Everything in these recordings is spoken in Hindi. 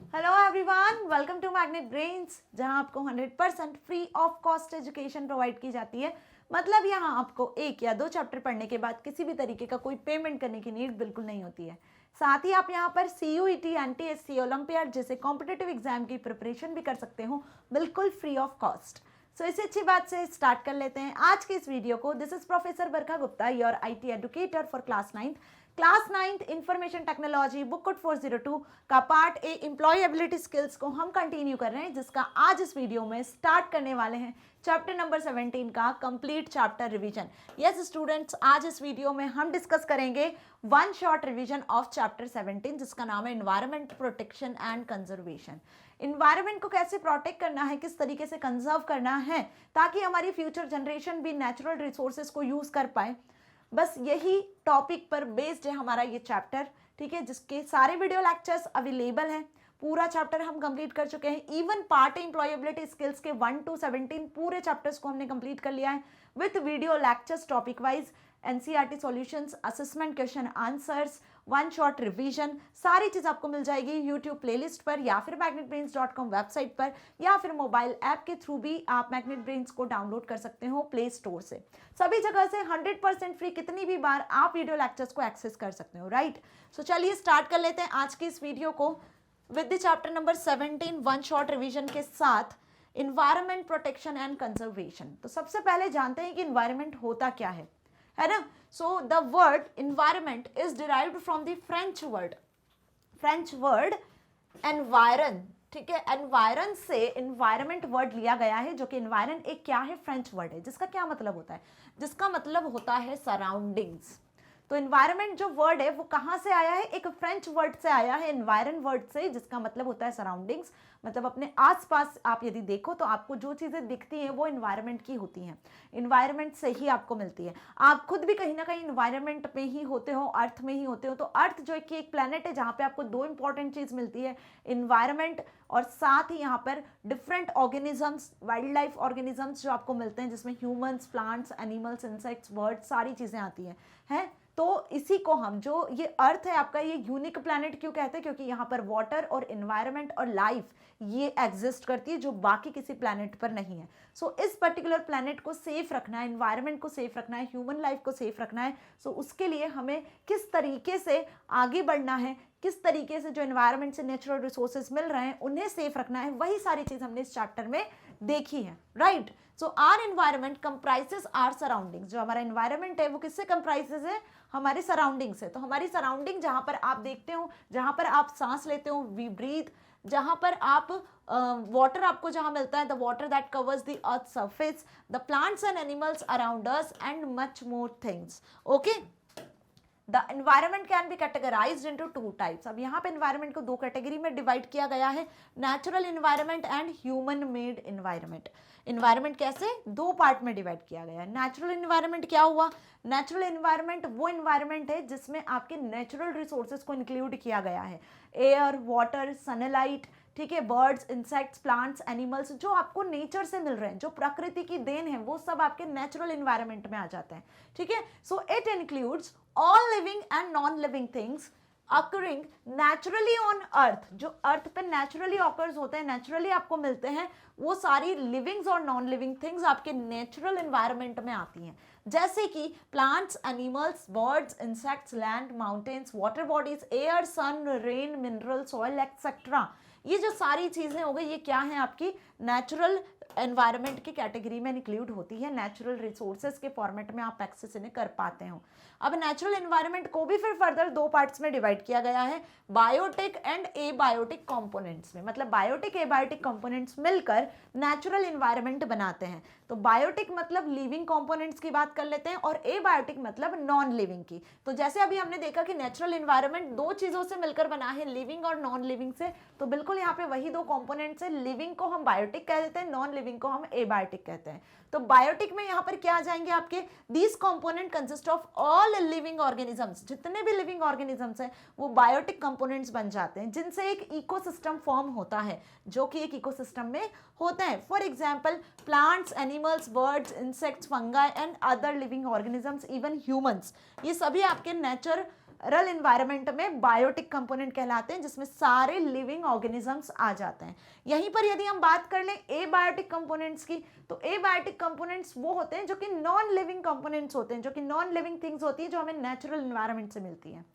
Hello everyone, welcome to Magnet Brains, जहां आपको 100% free of cost education provide की जाती है। मतलब यहाँ आपको एक या दो चैप्टर पढ़ने के बाद किसी भी तरीके का कोई पेमेंट करने की नीड बिल्कुल नहीं होती है। साथ ही आप यहाँ पर CUET, NTSC, ओलंपियाड जैसे कॉम्पिटिटिव एग्जाम की प्रिपरेशन भी कर सकते हो बिल्कुल फ्री ऑफ कॉस्ट। सो इसी अच्छी बात से स्टार्ट कर लेते हैं आज की इस वीडियो को। This is professor Barkha Gupta, your IT educator for class ninth information technology book code 402 का पार्ट ए एम्प्लॉयबिलिटी स्किल्स को हम कंटिन्यू कर रहे हैं, जिसका आज इस वीडियो में स्टार्ट करने वाले हैं चैप्टर नंबर 17 का complete chapter revision. Yes students, आज इस वीडियो में हम डिस्कस करेंगे one short revision of chapter 17, जिसका नाम है environment protection and conservation. Environment को कैसे प्रोटेक्ट करना है, किस तरीके से कंजर्व करना है ताकि हमारी फ्यूचर जनरेशन भी नेचुरल रिसोर्सेज को यूज कर पाए। बस यही टॉपिक पर बेस्ड है हमारा ये चैप्टर, ठीक है, जिसके सारे वीडियो लेक्चर्स अवेलेबल हैं। पूरा चैप्टर हम कंप्लीट कर चुके हैं। इवन पार्ट एम्प्लॉयबिलिटी स्किल्स के 1 to 17 पूरे चैप्टर्स को हमने कंप्लीट कर लिया है with video lectures topic wise, NCERT solutions, assessment question answers, one shot revision, सारी चीज़ आपको मिल जाएगी यूट्यूब प्लेलिस्ट पर या फिर magnetbrains.com वेबसाइट पर, या फिर मोबाइल ऐप के थ्रू भी आप मैग्नेट ब्रेन्स को डाउनलोड कर सकते हो प्ले स्टोर से। सभी जगह से 100% फ्री, कितनी भी बार आप वीडियो लेक्चर्स को एक्सेस कर सकते हो, राइट। सो चलिए स्टार्ट कर लेते हैं आज की इस वीडियो को with the chapter number 17 one shot revision के साथ इन्वायरमेंट प्रोटेक्शन एंड कंजर्वेशन। तो सबसे पहले जानते हैं कि इन्वायरमेंट होता क्या है ना। So the word environment is derived from the French word environ, ठीक है। एनवायरन से इन्वायरमेंट वर्ड लिया गया है, जो कि इन्वायरन एक क्या है, फ्रेंच वर्ड है, जिसका क्या मतलब होता है, जिसका मतलब होता है सराउंडिंग्स। तो इन्वायरमेंट जो वर्ड है वो कहाँ से आया है, एक फ्रेंच वर्ड से आया है, इन्वायरन वर्ड से, जिसका मतलब होता है सराउंडिंग्स। मतलब अपने आसपास आप यदि देखो तो आपको जो चीज़ें दिखती हैं वो इन्वायरमेंट की होती हैं, इन्वायरमेंट से ही आपको मिलती है। आप खुद भी कहीं ना कहीं इन्वायरमेंट में ही होते हो, अर्थ में ही होते हो। तो अर्थ जो कि एक प्लेनेट है जहाँ पे आपको दो इंपॉर्टेंट चीज़ मिलती है, इन्वायरमेंट और साथ ही यहाँ पर different organisms, wild life organisms जो आपको मिलते हैं, जिसमें humans, plants, animals, insects, birds, सारी चीज़ें आती हैं। तो इसी को हम, जो ये अर्थ है आपका, ये यूनिक प्लैनेट क्यों कहते हैं, क्योंकि यहाँ पर वाटर और इन्वायरमेंट और लाइफ ये एग्जिस्ट करती है, जो बाकी किसी प्लैनेट पर नहीं है। सो इस पर्टिकुलर प्लैनेट को सेफ रखना है, इन्वायरमेंट को सेफ रखना है, ह्यूमन लाइफ को सेफ रखना है। सो उसके लिए हमें किस तरीके से आगे बढ़ना है, किस तरीके से जो इन्वायरमेंट से नेचुरल रिसोर्सेज मिल रहे हैं उन्हें सेफ रखना है, वही सारी चीज हमने इस चैप्टर में देखी है, right. So our environment comprises our surroundings. जो हमारा एनवायरमेंट है वो किससे कंप्राइजेस है, हमारे सराउंडिंग से। तो हमारी सराउंडिंग जहां पर आप देखते हो, जहां पर आप सांस लेते हो, वी ब्रीथ, जहां पर आप वाटर आपको जहां मिलता है, the water that covers the earth surface, the plants and animals around us and much more things, okay. The environment can be categorised into two types. अब यहाँ पे एनवायरमेंट को दो कैटेगरी में डिवाइड किया गया है, natural environment and human made environment. Environment कैसे, दो पार्ट में डिवाइड किया गया है। नेचुरल एनवायरमेंट क्या हुआ, नेचुरल एनवायरमेंट वो एनवायरमेंट है जिसमें आपके नेचुरल रिसोर्सेज को इंक्लूड किया गया है, एयर, वाटर, सनलाइट, ठीक है, बर्ड्स, इंसेक्ट्स, प्लांट्स, एनिमल्स, जो आपको नेचर से मिल रहे हैं, जो प्रकृति की देन है, वो सब आपके नेचुरल एनवायरमेंट में आ जाते हैं, ठीक है। So it includes all living and non living things occurring naturally on earth. जो अर्थ पे नेचुरली ऑकर्स होते हैं, नेचुरली आपको मिलते हैं, वो सारी लिविंग्स और नॉन लिविंग थिंग्स आपके नेचुरल एनवायरमेंट में आती हैं, जैसे कि plants, animals, birds, insects, land, mountains, water bodies, air, sun, rain, mineral, soil etcetera. ये जो सारी चीजें हो गई, ये क्या है, आपकी नेचुरल एनवायरमेंट की कैटेगरी में इंक्लूड होती है। नेचुरल रिसोर्सेज के फॉर्मेट में आप एक्सेस इन्हें कर पाते हो। अब नेचुरल एनवायरमेंट को भी फिर फर्दर दो पार्ट्स में डिवाइड किया गया है, बायोटिक एंड एबायोटिक कंपोनेंट्स में। मतलब बायोटिक, एबायोटिक कंपोनेंट्स मिलकर नेचुरल एनवायरमेंट बनाते हैं। तो बायोटिक मतलब लिविंग कंपोनेंट्स की बात कर लेते हैं, और एबायोटिक मतलब नॉन लिविंग की। तो जैसे अभी हमने देखा कि नेचुरल एनवायरमेंट दो चीजों से मिलकर बना है, लिविंग और नॉन लिविंग से, तो बिल्कुल यहाँ पे वही दो कंपोनेंट्स है। लिविंग को हम बायोटिक कह देते हैं, नॉन लिविंग को हम एबायोटिक कहते हैं। तो बायोटिक में यहाँ पर क्या आ जाएंगे आपके, these component consist of all living organisms. जितने भी लिविंग ऑर्गेनिजम्स हैं वो बायोटिक कंपोनेंट्स बन जाते हैं, जिनसे एक इकोसिस्टम फॉर्म होता है, जो कि एक इकोसिस्टम में होता है। For example plants, animals, birds, insects, fungi and other living organisms, even humans, ये सभी आपके नेचुरल इन्वायरमेंट में बायोटिक कंपोनेंट कहलाते हैं, जिसमें सारे लिविंग ऑर्गेनिजम्स आ जाते हैं। यहीं पर यदि हम बात कर लें एबायोटिक कंपोनेंट्स की, तो एबायोटिक कंपोनेंट्स वो होते हैं जो कि नॉन लिविंग कंपोनेंट्स होते हैं, जो कि नॉन लिविंग थिंग्स होती है, जो हमें नेचुरल इन्वायरमेंट से मिलती है।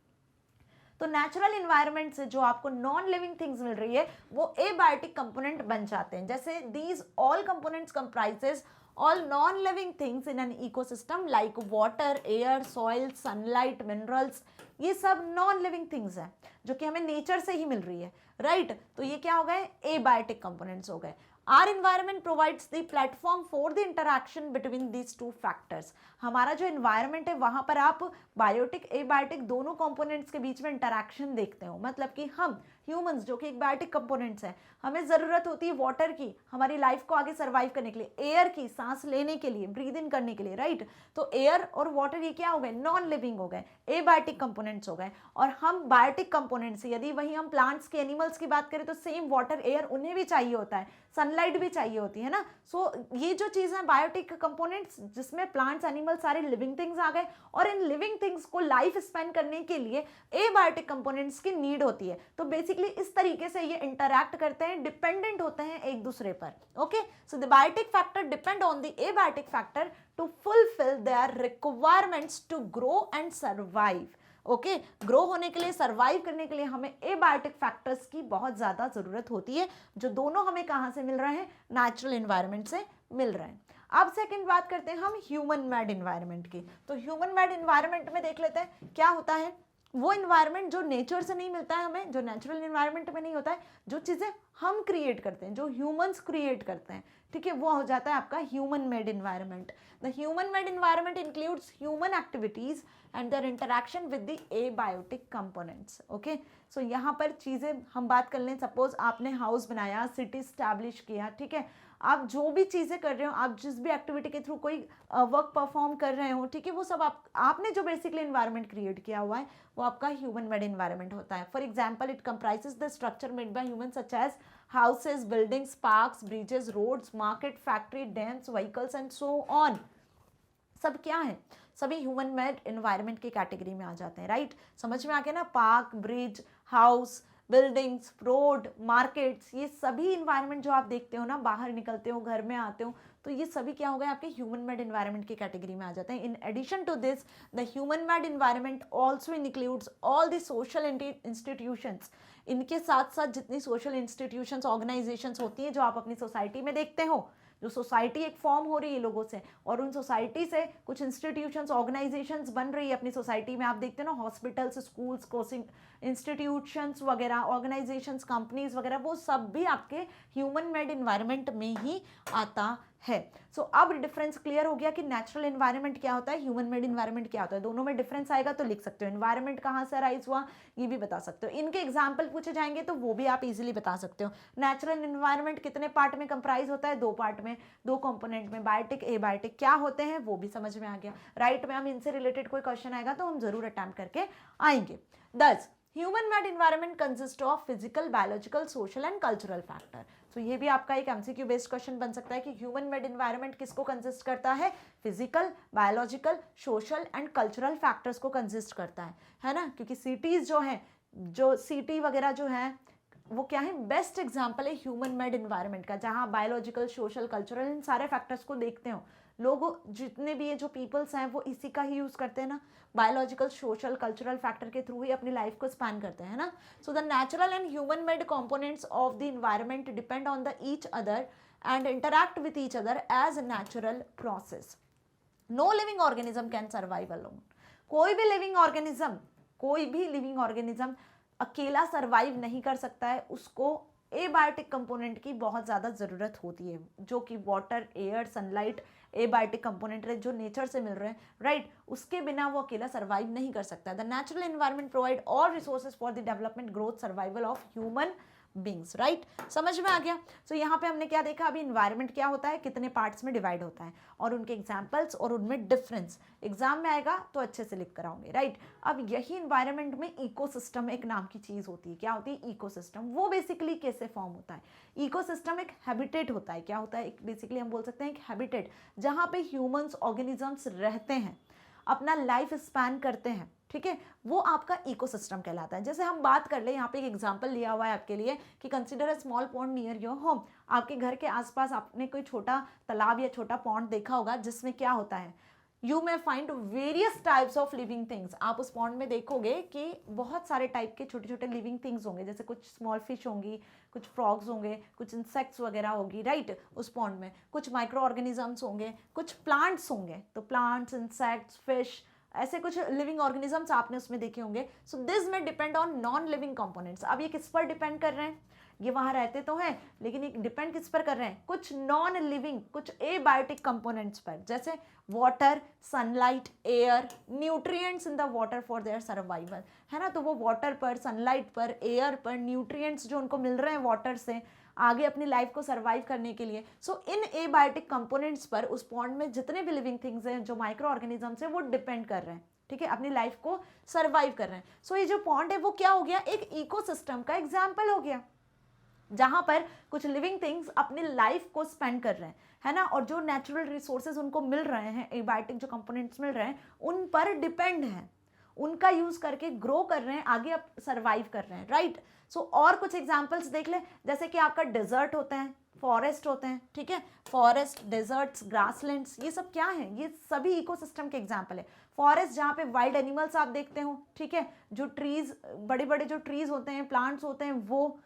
तो नेचुरल इन्वायरमेंट से जो आपको नॉन लिविंग थिंग्स मिल रही है वो एबायोटिक कंपोनेंट बन जाते हैं। जैसे these all components comprises all non-living things in an ecosystem like water, air, soil, sunlight, minerals, ये सब नॉन लिविंग थिंग्स हैं जो कि हमें नेचर से ही मिल रही है, राइट? तो ये क्या हो गए? एबायोटिक कंपोनेंट्स हो गए। Are environment provides the platform for the interaction between these two factors. हमारा जो इन्वायरमेंट है वहां पर आप बायोटिक एबायोटिक दोनों कंपोनेंट्स के बीच में इंटरैक्शन देखते हो। मतलब कि हम ह्यूमंस जो कि एक बायोटिक कंपोनेंट्स हैं, हमें ज़रूरत होती है वाटर की हमारी लाइफ को आगे सर्वाइव करने के लिए, एयर की सांस लेने के लिए, ब्रीद इन करने के लिए, राइट? तो एयर और वाटर ये क्या हो गए? नॉन लिविंग हो गए, एबायोटिक कंपोनेंट्स हो गए। और हम बायोटिक कंपोनेंट्स, यदि वही हम प्लांट्स के, एनिमल्स की बात करें तो सेम वाटर, एयर उन्हें भी चाहिए होता है, सनलाइट भी चाहिए होती है ना। सो ये जो चीज़ है बायोटिक कंपोनेंट्स, जिसमें प्लांट्स, एनिमल्स, सारे लिविंग थिंग्स आ गए, और इन लिविंग थिंग्स को लाइफ स्पेन करने के लिए एबायोटिक कंपोनेंट्स की नीड होती है। तो बेसिकली इस तरीके से ये इंटरैक्ट करते हैं, डिपेंडेंट होते हैं एक दूसरे पर। Okay, so the biotic factor depend on the abiotic factor to fulfil their requirements to grow and survive. Okay, grow होने के लिए, सर्वाइव करने के लिए हमें एबायोटिक फैक्टर्स की बहुत ज़्यादा ज़रूरत होती है, जो दोनों हमें कहाँ से मिल रहे हैं? नेचुरल इन्वायरमेंट से मिल रहे हैं। अब सेकंड बात करते हैं हम ह्यूमन मेड इन्वायरमेंट की। तो ह्यूमन मेड इन्वायरमेंट में देख लेते हैं क्या होता है। वो इन्वायरमेंट जो नेचर से नहीं मिलता है हमें, जो नेचुरल इन्वायरमेंट में नहीं होता है, जो चीज़ें हम क्रिएट करते हैं, जो ह्यूमंस क्रिएट करते हैं, ठीक है, वो हो जाता है आपका human made environment. The human made environment includes human activities and their interaction with the abiotic components. Okay, so यहाँ पर चीज़ें हम बात कर लें, सपोज आपने हाउस बनाया, सिटी स्टैब्लिश किया, ठीक है, आप जो भी चीज़ें कर रहे हो, आप जिस भी एक्टिविटी के थ्रू कोई वर्क परफॉर्म कर रहे हो, ठीक है, वो सब आपने जो बेसिकली इन्वायरमेंट क्रिएट किया हुआ है वो आपका ह्यूमन मेड इन्वायरमेंट होता है। For example, it comprises the structure made by human such as houses, buildings, parks, bridges, roads, market, factory, dams, vehicles and so on. सब क्या है? सभी ह्यूमन मेड इन्वायरमेंट की कैटेगरी में आ जाते हैं, राइट? समझ में आ गया ना? Park, bridge, house, buildings, road, markets, ये सभी इन्वायरमेंट जो आप देखते हो ना, बाहर निकलते हो, घर में आते हो, तो ये सभी क्या हो गए? आपके ह्यूमन मेड इन्वायरमेंट की कैटेगरी में आ जाते हैं। In addition to this, the human made environment also includes all the social institutions. इनके साथ साथ जितनी सोशल इंस्टीट्यूशंस, ऑर्गेनाइजेशंस होती हैं जो आप अपनी सोसाइटी में देखते हो, जो सोसाइटी एक फॉर्म हो रही है लोगों से, और उन सोसाइटी से कुछ इंस्टीट्यूशंस, ऑर्गेनाइजेशंस बन रही है अपनी सोसाइटी में। आप देखते हो ना, हॉस्पिटल्स, स्कूल्स, कोचिंग इंस्टीट्यूशंस वगैरह, ऑर्गेनाइजेशंस, कंपनीज वगैरह, वो सब भी आपके ह्यूमन मेड इन्वायरमेंट में ही आता है। सो अब डिफरेंस क्लियर हो गया कि नेचुरल इन्वायरमेंट क्या होता है, ह्यूमन मेड इन्वायरमेंट क्या होता है। दोनों में डिफरेंस आएगा तो लिख सकते हो। इन्वायरमेंट कहाँ से अराइज हुआ ये भी बता सकते हो। इनके एग्जाम्पल पूछे जाएंगे तो वो भी आप इजीली बता सकते हो। नेचुरल इन्वायरमेंट कितने पार्ट में कंप्राइज होता है? 2 पार्ट में, 2 कंपोनेंट में, बायोटिक, एबायोटिक। क्या होते हैं वो भी समझ में आ गया, राइट? मैम इनसे रिलेटेड कोई क्वेश्चन आएगा तो हम जरूर अटेम्प्ट करके आएंगे। 10 human made environment consist of physical, biological, social and cultural factor. तो ये भी आपका एक एमसीक्यू बेस्ड क्वेश्चन बन सकता है कि ह्यूमन मेड इन्वायरमेंट किसको कंसिस्ट करता है? Physical, biological, social and cultural factors को कंसिस्ट करता है ना? क्योंकि सिटीज जो हैं, जो सिटी वगैरह जो है वो क्या है? बेस्ट एग्जाम्पल है ह्यूमन मेड इन्वायरमेंट का, जहाँ बायोलॉजिकल, सोशल, कल्चरल इन सारे फैक्टर्स को देखते हो। लोग जितने भी ये जो पीपल्स हैं वो इसी का ही यूज़ करते हैं ना, बायोलॉजिकल, सोशल, कल्चरल फैक्टर के थ्रू ही अपनी लाइफ को स्पैन करते हैं ना। So the natural and human made components of the environment depend on the each other and interact with each other as a natural process. No living organism can survive alone. कोई भी लिविंग ऑर्गेनिज्म अकेला सर्वाइव नहीं कर सकता है, उसको एबायोटिक कंपोनेंट की बहुत ज़्यादा ज़रूरत होती है, जो कि water, air, sunlight abiotic component है जो नेचर से मिल रहे हैं, राइट? उसके बिना वो अकेला सर्वाइव नहीं कर सकता। The natural environment provide all resources for the development, growth, survival of human beings, right? समझ में आ गया? सो यहाँ पे हमने क्या देखा, अभी इन्वायरमेंट क्या होता है, कितने पार्ट्स में डिवाइड होता है, और उनके एग्जाम्पल्स और उनमें डिफरेंस एग्जाम में आएगा तो अच्छे से लिख कर आओगे, राइट? अब यही इन्वायरमेंट में इकोसिस्टम एक नाम की चीज़ होती है। क्या होती है इकोसिस्टम? वो बेसिकली कैसे फॉर्म होता है? इकोसिस्टम एक हैबिटेट होता है। क्या होता है? बेसिकली हम बोल सकते हैं एक हैबिटेट, जहाँ पे ह्यूमंस, ऑर्गेनिजम्स रहते हैं, अपना लाइफ स्पैन करते हैं, ठीक है, वो आपका इकोसिस्टम कहलाता है। जैसे हम बात कर ले, यहाँ पे एक एग्जांपल लिया हुआ है आपके लिए कि consider a small pond near your home. आपके घर के आसपास आपने कोई छोटा तालाब या छोटा पॉन्ड देखा होगा, जिसमें क्या होता है, you may find various types of living things. आप उस पॉन्ड में देखोगे कि बहुत सारे टाइप के छोटे छोटे लिविंग थिंग्स होंगे, जैसे कुछ स्मॉल फिश होंगी, कुछ फ्रॉग्स होंगे, कुछ इंसेक्ट्स वगैरह होगी, राइट। उस पॉन्ड में कुछ माइक्रो ऑर्गेनिजम्स होंगे, कुछ प्लांट्स होंगे, तो प्लांट्स, इंसेक्ट्स, फिश, ऐसे कुछ लिविंग ऑर्गेनिजम्स आपने उसमें देखे होंगे। सो दिस में depend on non living components. अब ये किस पर डिपेंड कर रहे हैं, ये वहां रहते तो हैं, लेकिन ये डिपेंड किस पर कर रहे हैं, कुछ नॉन लिविंग, कुछ एबायोटिक कंपोनेंट्स पर, जैसे water, sunlight, air, nutrients in the water for their survival, है ना। तो वो वाटर पर, सनलाइट पर, एयर पर, न्यूट्रिएंट्स जो उनको मिल रहे हैं वाटर से आगे अपनी लाइफ को सर्वाइव करने के लिए। सो इन एबायोटिक कंपोनेंट्स पर उस पॉन्ड में जितने भी लिविंग थिंग्स हैं, जो माइक्रो ऑर्गेनिजम्स हैं, वो डिपेंड कर रहे हैं, ठीक है, अपनी लाइफ को सर्वाइव कर रहे हैं। सो ये जो पॉन्ड है वो क्या हो गया, एक इकोसिस्टम का एग्जाम्पल हो गया, जहां पर कुछ लिविंग थिंग्स अपनी लाइफ को स्पेंड कर रहे हैं, है ना, और जो नेचुरल रिसोर्सेज उनको मिल रहे हैं, एबायोटिक जो कंपोनेंट्स मिल रहे हैं, उन पर डिपेंड है, उनका यूज करके ग्रो कर रहे हैं, आगे अब सर्वाइव कर रहे हैं, राइट। सो और कुछ एग्जांपल्स देख ले, जैसे कि आपका डेजर्ट होते हैं, फॉरेस्ट होते हैं, ठीक है, फॉरेस्ट, डेजर्ट्स, ग्रासलैंड्स, ये सब क्या है, ये सभी इकोसिस्टम के एग्जांपल है। फॉरेस्ट जहाँ पे वाइल्ड एनिमल्स आप देखते हो, ठीक है, जो ट्रीज, बड़े बड़े जो ट्रीज होते हैं, प्लांट्स होते हैं, वो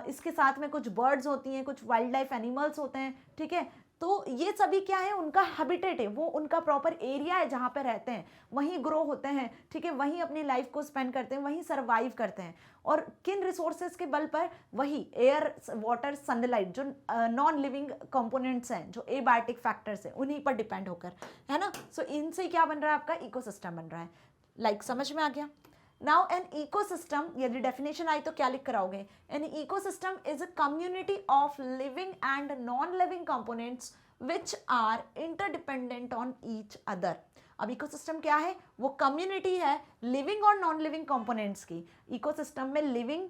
इसके साथ में कुछ बर्ड्स होती हैं, कुछ वाइल्ड लाइफ एनिमल्स होते हैं, ठीक है। तो ये सभी क्या है, उनका हैबिटेट है, वो उनका प्रॉपर एरिया है जहाँ पे रहते हैं, वहीं ग्रो होते हैं, ठीक है, वहीं अपनी लाइफ को स्पेंड करते हैं, वहीं सर्वाइव करते हैं। और किन रिसोर्सेज के बल पर, वही एयर, वाटर, सनलाइट, जो नॉन लिविंग कंपोनेंट्स हैं, जो एबायोटिक फैक्टर्स हैं, उन्हीं पर डिपेंड होकर, है ना। सो इनसे क्या बन रहा है, आपका इकोसिस्टम बन रहा है। लाइक समझ में आ गया। नाउ एन इकोसिस्टम, यदि डेफिनेशन आई तो क्या लिख कर आओगे, an ecosystem is a community of living and non living components which are interdependent on each other. अब इकोसिस्टम क्या है, वो कम्युनिटी है लिविंग और नॉन लिविंग कंपोनेंट्स की। इकोसिस्टम में लिविंग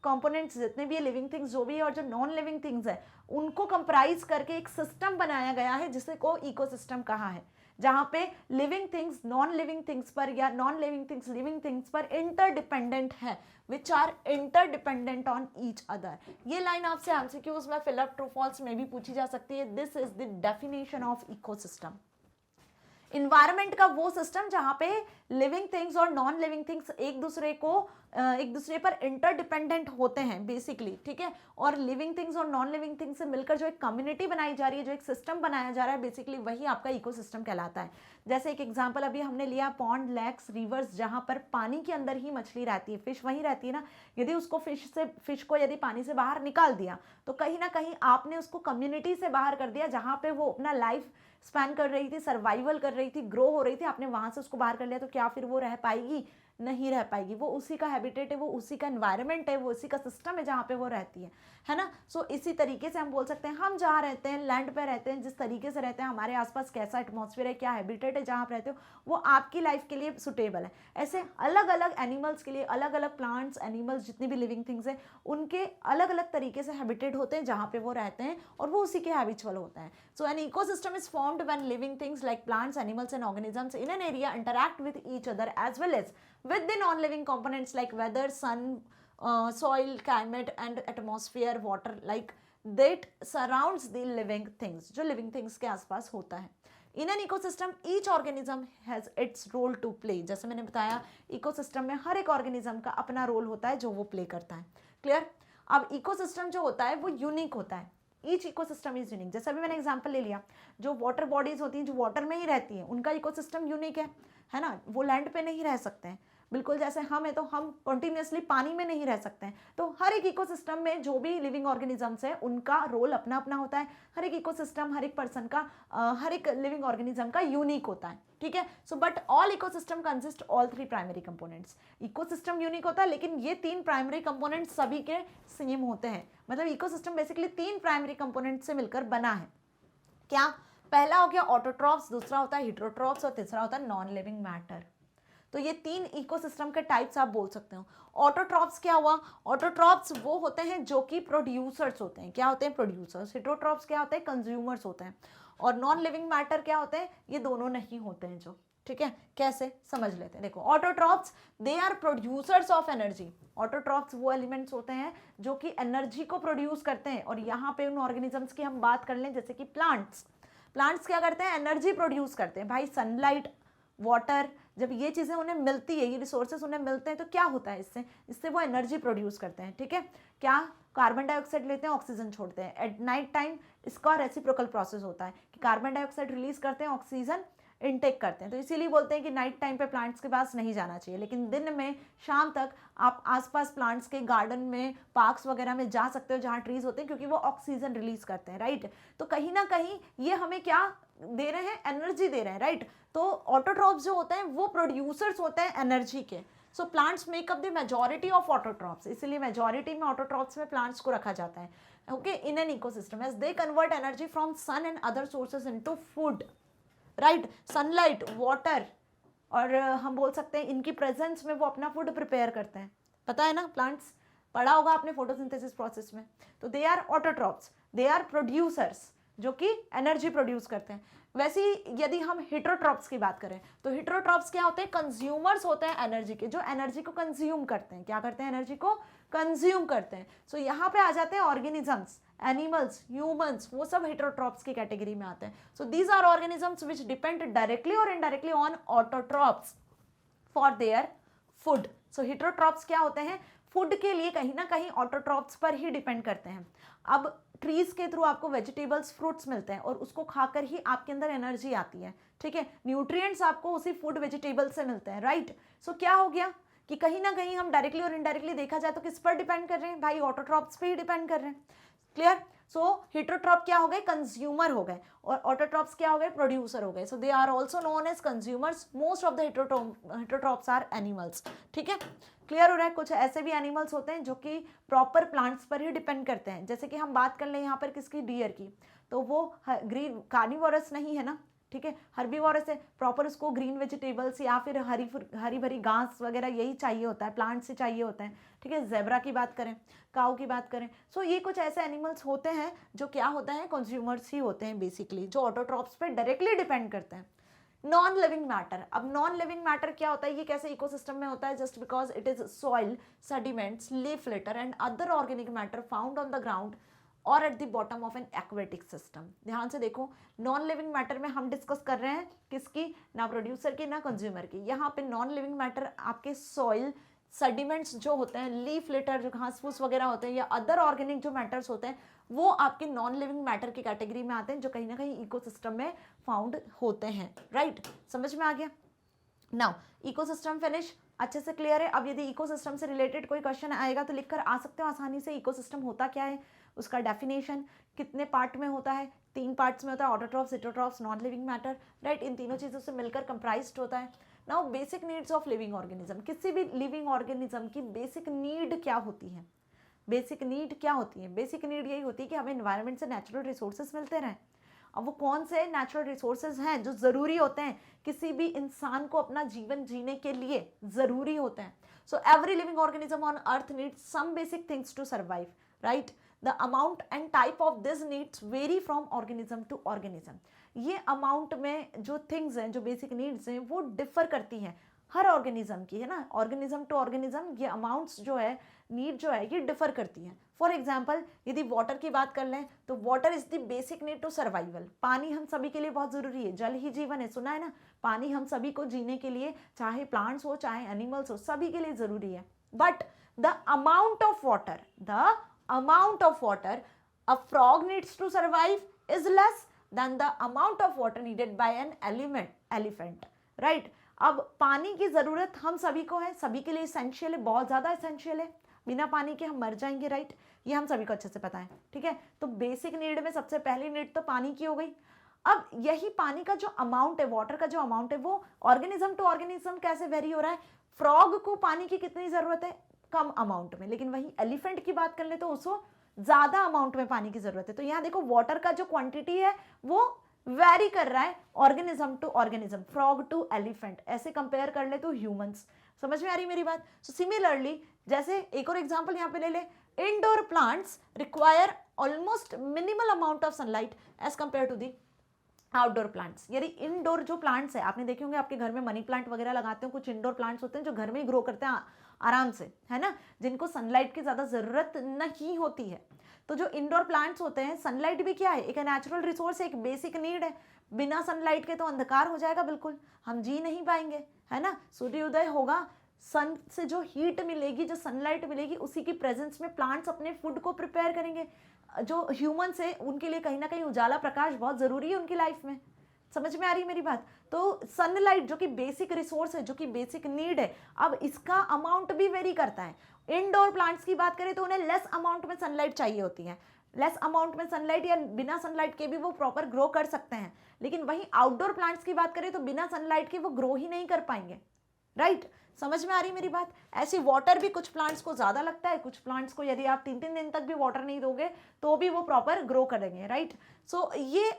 कंपोनेंट्स जितने भी है, लिविंग थिंग्स जो भी है, और जो नॉन लिविंग थिंग्स है, उनको कंप्राइज करके एक सिस्टम बनाया गया है, जिसे को इकोसिस्टम कहा है, जहां पे living things non living things पर या non living things living things पर इंटरडिपेंडेंट है, which are interdependent on each other. ये लाइन आपसे एमसीक्यूज में फिलअप ट्रू फॉल्स में भी पूछी जा सकती है। This is the definition of ecosystem. Environment का वो सिस्टम जहां पे लिविंग थिंग्स और नॉन लिविंग थिंग्स एक दूसरे पर इंटरडिपेंडेंट होते हैं बेसिकली, ठीक है, और लिविंग थिंग्स और नॉन लिविंग थिंग्स से मिलकर जो एक कम्युनिटी बनाई जा रही है, जो एक सिस्टम बनाया जा रहा है, बेसिकली वही आपका इकोसिस्टम कहलाता है। जैसे एक एग्जांपल अभी हमने लिया, पॉन्ड, लेक्स, रिवर्स, जहां पर पानी के अंदर ही मछली रहती है, फिश वहीं रहती है ना। यदि उसको फिश को यदि पानी से बाहर निकाल दिया, तो कहीं ना कहीं आपने उसको कम्युनिटी से बाहर कर दिया, जहां पे वो अपना लाइफ स्पेंड कर रही थी, सर्वाइवल कर रही थी, ग्रो हो रही थी, आपने वहां से उसको बाहर कर लिया, तो क्या फिर वो रह पाएगी, नहीं रह पाएगी। वो उसी का हैबिटेट है, वो उसी का एनवायरनमेंट है, वो उसी का सिस्टम है जहाँ पे वो रहती है ना। सो इसी तरीके से हम बोल सकते हैं, हम जहाँ रहते हैं, लैंड पे रहते हैं, जिस तरीके से रहते हैं, हमारे आसपास कैसा एटमॉस्फेयर है, क्या हैबिटेट है जहाँ आप रहते हो, वो आपकी लाइफ के लिए सुटेबल है। ऐसे अलग अलग एनिमल्स के लिए, अलग अलग प्लांट्स, एनिमल्स, जितनी भी लिविंग थिंग्स हैं, उनके अलग अलग तरीके से हैबिटेट होते हैं जहाँ पे वो रहते हैं, और वो उसी के हैबिचुअल होते हैं। So an ecosystem is formed when living things like plants, animals and organisms in an area interact with each other as well as with the non-living components like weather, sun, soil, climate and atmosphere, water, like that surrounds the living things, जो living things के आसपास होता है। In an ecosystem, each organism has its role to play। जैसे मैंने बताया, इकोसिस्टम में हर एक ऑर्गेनिज्म का अपना रोल होता है जो वो प्ले करता है। क्लियर। अब इकोसिस्टम जो होता है वो यूनिक होता है, ईच इकोसिस्टम इज यूनिक। जैसे अभी मैंने एग्जांपल ले लिया, जो वाटर बॉडीज होती हैं, जो वाटर में ही रहती हैं, उनका इकोसिस्टम यूनिक है ना, वो लैंड पे नहीं रह सकते हैं। बिल्कुल जैसे हम है, तो हम कंटिन्यूसली पानी में नहीं रह सकते हैं। तो हर एक इकोसिस्टम में जो भी लिविंग ऑर्गेनिजम्स है, उनका रोल अपना अपना होता है। हर एक इकोसिस्टम, हर एक पर्सन का, हर एक लिविंग ऑर्गेनिज्म का यूनिक होता है, ठीक है। So but all ecosystem consist all three primary components. Ecosystem unique होता है, लेकिन ये तीन प्राइमरी कंपोनेंट्स सभी के सेम होते हैं। मतलब इकोसिस्टम बेसिकली तीन प्राइमरी कंपोनेंट से मिलकर बना है। क्या? पहला हो गया ऑटोट्रॉफ्स, दूसरा होता है हेटेरोट्रॉफ्स, और तीसरा होता है नॉन लिविंग मैटर। तो ये तीन इकोसिस्टम के टाइप्स आप बोल सकते हो। ऑटोट्रॉफ्स क्या हुआ? ऑटोट्रॉफ्स वो होते हैं जो कि प्रोड्यूसर्स होते हैं। क्या होते हैं? प्रोड्यूसर्स। हेटेरोट्रॉफ्स क्या होते हैं? कंज्यूमर्स होते हैं। और नॉन लिविंग मैटर क्या होते हैं? ये दोनों नहीं होते हैं जो, ठीक है, कैसे समझ लेते हैं। देखो autotrophs they are producers of energy. Autotrophs वो एलिमेंट्स होते हैं जो कि एनर्जी को प्रोड्यूस करते हैं। और यहाँ पे उन ऑर्गेनिजम्स की हम बात कर लें, जैसे कि प्लांट्स क्या करते हैं, एनर्जी प्रोड्यूस करते हैं भाई। सनलाइट, वाटर, जब ये चीज़ें उन्हें मिलती है, ये रिसोर्सेज उन्हें मिलते हैं, तो क्या होता है इससे वो एनर्जी प्रोड्यूस करते हैं। ठीक है, क्या कार्बन डाइऑक्साइड लेते हैं, ऑक्सीजन छोड़ते हैं। एट नाइट टाइम इसका रेसिप्रोकल प्रोसेस होता है कि कार्बन डाइऑक्साइड रिलीज करते हैं, ऑक्सीजन इनटेक करते हैं। तो इसीलिए बोलते हैं कि नाइट टाइम पे प्लांट्स के पास नहीं जाना चाहिए, लेकिन दिन में शाम तक आप आसपास प्लांट्स के गार्डन में, पार्क्स वगैरह में जा सकते हो जहाँ ट्रीज होते हैं, क्योंकि वो ऑक्सीजन रिलीज करते हैं, राइट। तो कहीं ना कहीं ये हमें क्या दे रहे हैं, एनर्जी दे रहे हैं, राइट। तो ऑटोट्रॉप्स जो होते हैं वो प्रोड्यूसर्स होते हैं एनर्जी के। So plants make up the majority of autotrophs, इसीलिए मेजॉरिटी में ऑटोट्रॉप्स में प्लांट्स को रखा जाता है, okay, in an ecosystem, as they convert energy from sun and other sources into food, right. Sunlight, water, और हम बोल सकते हैं इनकी प्रेजेंस में वो अपना फूड प्रिपेयर करते हैं। पता है ना, प्लांट्स पढ़ा होगा आपने फोटोसिंथेसिस प्रोसेस में। तो they are autotrophs, they are producers जो कि एनर्जी प्रोड्यूस करते हैं। वैसे ही यदि हम हिट्रोट्रॉप्स की बात करें तो हिट्रोट्रॉप्स क्या होते हैं, कंज्यूमर्स होते हैं एनर्जी के, जो एनर्जी को कंज्यूम करते हैं। क्या करते हैं, एनर्जी को कंज्यूम करते हैं। सो यहाँ पे आ जाते हैं ऑर्गेनिजम्स, एनिमल्स, ह्यूमंस, वो सब हिट्रोट्रॉप्स की कैटेगरी में आते हैं। So these are organisms which depend directly और indirectly on autotrophs for their food. So heterotrophs क्या होते हैं, फूड के लिए कहीं ना कहीं ऑटोट्रॉप्स पर ही डिपेंड करते हैं। अब ट्रीज के थ्रू आपको वेजिटेबल्स, फ्रूट्स मिलते हैं और उसको खाकर ही आपके अंदर एनर्जी आती है, ठीक है। न्यूट्रिएंट्स आपको उसी फूड वेजिटेबल से मिलते हैं, राइट। सो क्या हो गया कि कहीं ना कहीं हम डायरेक्टली और इनडायरेक्टली देखा जाए तो किस पर डिपेंड कर रहे हैं भाई, ऑटोट्रॉप्स पे ही डिपेंड कर रहे हैं। क्लियर। सो हिट्रोट्रॉप क्या हो गए, कंज्यूमर हो गए, और ऑटोट्रॉप्स क्या हो गए, प्रोड्यूसर हो गए। So they are also known as consumers. Most of the heterotrophs are animals, ठीक है। क्लियर हो रहा है। कुछ ऐसे भी एनिमल्स होते हैं जो कि प्रॉपर प्लांट्स पर ही डिपेंड करते हैं, जैसे कि हम बात कर लें यहाँ पर किसकी, डियर की, तो वो ग्रीन कार्निवोरस नहीं है ना, ठीक है, हर्बीवोरस है। प्रॉपर उसको ग्रीन वेजिटेबल्स या फिर हरी भरी घास वगैरह यही चाहिए होता है, प्लांट से चाहिए होता है, ठीक है। जेब्रा की बात करें, काऊ की बात करें, सो ये कुछ ऐसे एनिमल्स होते हैं जो क्या होता है, कंज्यूमर्स ही होते हैं बेसिकली, जो ऑटोट्रॉप्स पे डायरेक्टली डिपेंड करते हैं। नॉन लिविंग मैटर, अब नॉन लिविंग मैटर क्या होता है, ये कैसे इकोसिस्टम में होता है, just because it is soil, sediments, leaf litter and other organic matter found on the ground और at the bottom of an aquatic system. ध्यान से देखो, नॉन लिविंग मैटर में हम डिस्कस कर रहे हैं किसकी, ना प्रोड्यूसर की ना कंज्यूमर की। यहाँ पे नॉन लिविंग मैटर आपके सॉइल, सेडिमेंट्स जो होते हैं, लीफ लिटर जो घास फूस वगैरह होते हैं, या अदर ऑर्गेनिक जो मैटर्स होते हैं, वो आपके नॉन लिविंग मैटर की कैटेगरी में आते हैं, जो कहीं ना कहीं इकोसिस्टम में फाउंड होते हैं, राइट। समझ में आ गया। नाउ इकोसिस्टम फिनिश, अच्छे से क्लियर है। अब यदि इकोसिस्टम से रिलेटेड कोई क्वेश्चन आएगा तो लिखकर आ सकते हो आसानी से। इकोसिस्टम होता क्या है, उसका डेफिनेशन, कितने पार्ट में होता है, 3 पार्ट्स में होता है, autotrophs, heterotrophs, non living matter, right. इन तीनों चीज़ों से मिलकर कंप्राइज्ड होता है। Now basic needs of living organism, किसी भी लिविंग ऑर्गेनिज्म की बेसिक नीड क्या होती है, बेसिक नीड क्या होती है, बेसिक नीड यही होती है कि हमें एनवायरनमेंट से नेचुरल रिसोर्सेज मिलते रहें। अब वो कौन से नेचुरल रिसोर्सेज हैं जो ज़रूरी होते हैं किसी भी इंसान को अपना जीवन जीने के लिए ज़रूरी होते हैं। So every living organism on earth needs some basic things to survive, right. The amount and type of this needs vary from organism to organism. ये अमाउंट में जो थिंग्स हैं, जो बेसिक नीड्स हैं, वो डिफर करती हैं हर ऑर्गेनिज्म की, है ना। ऑर्गेनिज्म टू ऑर्गेनिज्म ये अमाउंट्स जो है, नीड जो है, ये डिफर करती हैं। फॉर एग्जाम्पल यदि वाटर की बात कर लें तो water is the basic need to survival. पानी हम सभी के लिए बहुत ज़रूरी है, जल ही जीवन है, सुना है ना। पानी हम सभी को जीने के लिए, चाहे प्लांट्स हो चाहे एनिमल्स हो, सभी के लिए ज़रूरी है। But the amount of water a frog needs to survive is less than the amount of water needed by an elephant, right। अब पानी की ज़रूरत हम सभी को है, सभी के लिए इसेंशियल है, बहुत ज़्यादा इसेंशियल है। बिना पानी के हम मर जाएंगे, राइट। ये हम सभी को अच्छे से पता है, ठीक है। तो बेसिक नीड में सबसे पहली नीड तो पानी की हो गई। अब यही पानी का जो अमाउंट है, वाटर का जो अमाउंट है, वो ऑर्गेनिज्म टू ऑर्गेनिज्म कैसे वेरी हो रहा है। फ्रॉग को पानी की कितनी ज़रूरत है, कम अमाउंट में, लेकिन वही एलिफेंट की बात कर ले तो उसको ज़्यादा अमाउंट में पानी की ज़रूरत है। तो यहाँ देखो वाटर का जो क्वांटिटी है वो वेरी कर रहा है organism to organism, frog to elephant, ऐसे कंपेयर कर ले तो ह्यूमंस। समझ में आ रही मेरी बात। सो सिमिलरली जैसे एक और एग्जांपल यहाँ पे ले ले, indoor plants require almost minimal amount of sunlight as compared to the outdoor plants, यदि इनडोर जो प्लांट्स है, आपने देखे होंगे आपके घर में मनी प्लांट वगैरह लगाते हो, कुछ इंडोर प्लांट्स होते हैं जो घर में ही ग्रो करते हैं आराम से, है ना, जिनको सनलाइट की ज़्यादा ज़रूरत नहीं होती है। तो जो इंडोर प्लांट्स होते हैं, सनलाइट भी क्या है, एक नेचुरल रिसोर्स है, एक बेसिक नीड है। बिना सनलाइट के तो अंधकार हो जाएगा, बिल्कुल हम जी नहीं पाएंगे, है ना। सूर्योदय होगा, सन से जो हीट मिलेगी, जो सनलाइट मिलेगी, उसी की प्रेजेंस में प्लांट्स अपने फूड को प्रिपेयर करेंगे। जो ह्यूमंस है उनके लिए कहीं ना कहीं उजाला प्रकाश बहुत ज़रूरी है उनकी लाइफ में। समझ में आ रही मेरी बात। तो सनलाइट जो कि बेसिक रिसोर्स है, जो कि बेसिक नीड है, अब इसका अमाउंट भी वेरी करता है। इंडोर प्लांट्स की बात करें तो उन्हें लेस अमाउंट में सनलाइट चाहिए होती है, लेस अमाउंट में सनलाइट या बिना सनलाइट के भी वो प्रॉपर ग्रो कर सकते हैं। लेकिन वहीं आउटडोर प्लांट्स की बात करें तो बिना सनलाइट के वो ग्रो ही नहीं कर पाएंगे, राइट। समझ में आ रही मेरी बात। ऐसे वाटर भी कुछ प्लांट्स को ज़्यादा लगता है, कुछ प्लांट्स को यदि आप 3-3 दिन तक भी वाटर नहीं दोगे तो भी वो प्रॉपर ग्रो करेंगे, राइट। सो ये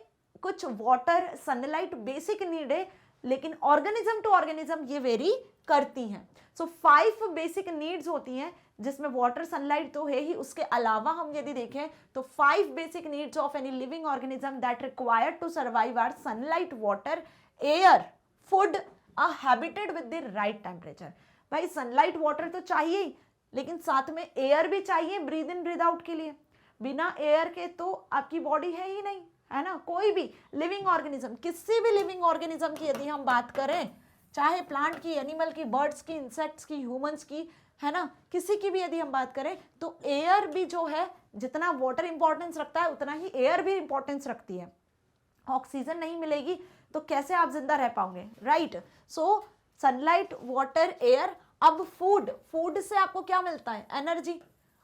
कुछ वाटर सनलाइट बेसिक नीड है, लेकिन ऑर्गेनिज्म टू ऑर्गेनिज्म ये वेरी करती हैं। सो 5 बेसिक नीड्स होती हैं, जिसमें वाटर सनलाइट तो है ही, उसके अलावा हम यदि देखें तो 5 basic needs of any living organism that require to survive are sunlight, water, air, food, a habitat with the right temperature. भाई सनलाइट वाटर तो चाहिए ही, लेकिन साथ में एयर भी चाहिए ब्रीद इन ब्रीद आउट के लिए। बिना एयर के तो आपकी बॉडी है ही नहीं, है ना। कोई भी लिविंग ऑर्गेनिज्म, किसी भी लिविंग ऑर्गेनिज्म की यदि हम बात करें, चाहे प्लांट की, एनिमल की, बर्ड्स की, इंसेक्ट्स की, ह्यूमंस की, है ना, किसी की भी यदि हम बात करें तो एयर भी जो है, जितना वाटर इंपॉर्टेंस रखता है उतना ही एयर भी इंपॉर्टेंस रखती है। ऑक्सीजन नहीं मिलेगी तो कैसे आप जिंदा रह पाओगे, राइट। सो सनलाइट, वाटर, एयर। अब फूड, फूड से आपको क्या मिलता है, एनर्जी।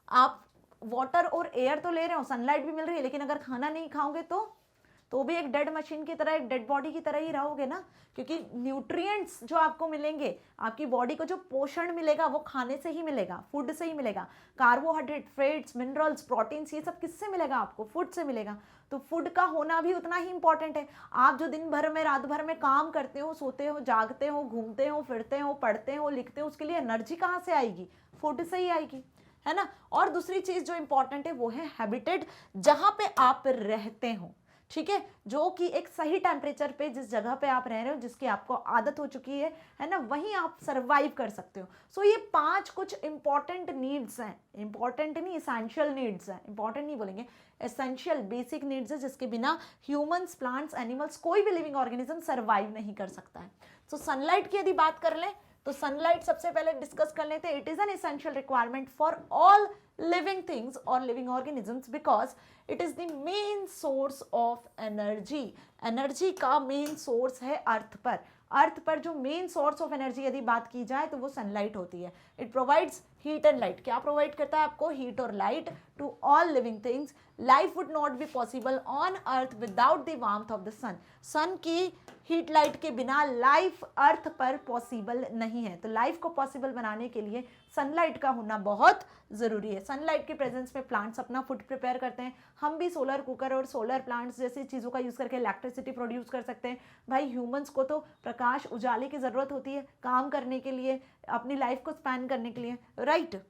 आप वाटर और एयर तो ले रहे हो, सनलाइट भी मिल रही है, लेकिन अगर खाना नहीं खाओगे तो भी एक डेड मशीन की तरह, एक डेड बॉडी की तरह ही रहोगे ना। क्योंकि न्यूट्रिएंट्स जो आपको मिलेंगे, आपकी बॉडी को जो पोषण मिलेगा वो खाने से ही मिलेगा, फूड से ही मिलेगा। कार्बोहाइड्रेट, फैट्स, मिनरल्स, प्रोटीन्स, ये सब किससे मिलेगा आपको, फूड से मिलेगा। तो फूड का होना भी उतना ही इंपॉर्टेंट है। आप जो दिन भर में, रात भर में काम करते हो, सोते हो, जागते हो, घूमते हो, फिरते हो, पढ़ते हो, लिखते हो, उसके लिए एनर्जी कहाँ से आएगी, फूड से ही आएगी, है ना। और दूसरी चीज जो इंपॉर्टेंट है वो है हैबिटेट, जहां पे आप रहते हो, ठीक है, जो कि एक सही टेम्परेचर पे, जिस जगह पे आप रह रहे हो, जिसकी आपको आदत हो चुकी है ना, वहीं आप सरवाइव कर सकते हो। सो ये 5 कुछ इंपॉर्टेंट नीड्स हैं, इंपॉर्टेंट नहीं, एसेंशियल नीड्स हैं, इंपॉर्टेंट नहीं बोलेंगे, एसेंशियल बेसिक नीड्स है, जिसके बिना ह्यूमंस, प्लांट्स, एनिमल्स, कोई भी लिविंग ऑर्गेनिज्म सरवाइव नहीं कर सकता है। सो सनलाइट की यदि बात कर लें तो सनलाइट सबसे पहले डिस्कस कर लेते हैं। It is an essential requirement for all living things और living organisms because it is the main source of energy. Energy का मेन सोर्स है अर्थ पर। अर्थ पर जो मेन सोर्स ऑफ एनर्जी यदि बात की जाए तो वो सनलाइट होती है। It provides heat and light. क्या प्रोवाइड करता है आपको, हीट और light to all living things. Life would not be possible on earth without the warmth of the sun. Sun की हीट लाइट के बिना लाइफ अर्थ पर पॉसिबल नहीं है। तो लाइफ को पॉसिबल बनाने के लिए सनलाइट का होना बहुत ज़रूरी है। सनलाइट के प्रेजेंस में प्लांट्स अपना फूड प्रिपेयर करते हैं। हम भी सोलर कुकर और सोलर प्लांट्स जैसी चीज़ों का यूज़ करके इलेक्ट्रिसिटी प्रोड्यूस कर सकते हैं। भाई ह्यूमंस को तो प्रकाश, उजाले की ज़रूरत होती है काम करने के लिए, अपनी लाइफ को स्पैन करने के लिए, राइट।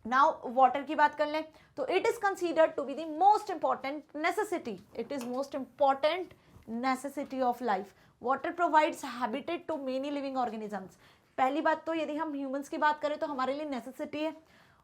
नाउ वाटर की बात कर लें तो it is considered to be the most important necessity. It is most important necessity of life. Water provides habitat to many living organisms. पहली बात तो यदि हम ह्यूमंस की बात करें तो हमारे लिए नेसेसिटी है,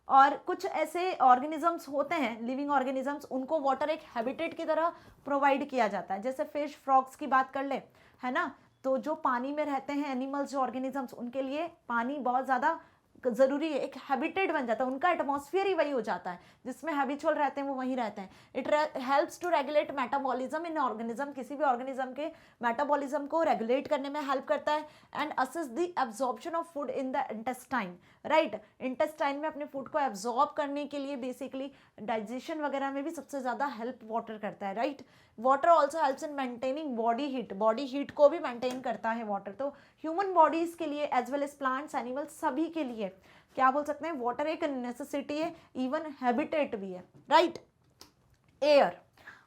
और कुछ ऐसे ऑर्गेनिजम्स होते हैं, लिविंग ऑर्गेनिजम्स, उनको वाटर एक हैबिटेट की तरह प्रोवाइड किया जाता है। जैसे फिश, फ्रॉग्स की बात कर ले, है ना, तो जो पानी में रहते हैं एनिमल्स, जो ऑर्गेनिजम्स, उनके लिए पानी बहुत ज़्यादा ज़रूरी है, एक हैबिटेट बन जाता है, उनका एटमॉस्फेयर ही वही हो जाता है, जिसमें हैबिचुअल रहते हैं वो वहीं रहते हैं। It helps to regulate metabolism in organism. किसी भी ऑर्गेनिज्म के मेटाबॉलिज्म को रेगुलेट करने में हेल्प करता है। And assist the absorption of food in the intestine, right. Intestine में अपने फूड को एब्जॉर्ब करने के लिए बेसिकली डाइजेशन वगैरह में भी सबसे ज़्यादा हेल्प वाटर करता है, right. Water also helps in maintaining body heat. Body heat को भी मेंटेन करता है वाटर। तो ह्यूमन बॉडीज के लिए as well as plants, animals, सभी के लिए क्या बोल सकते हैं, वाटर एक नेसेसिटी है, इवन हैबिटेट भी है, राइट। एयर।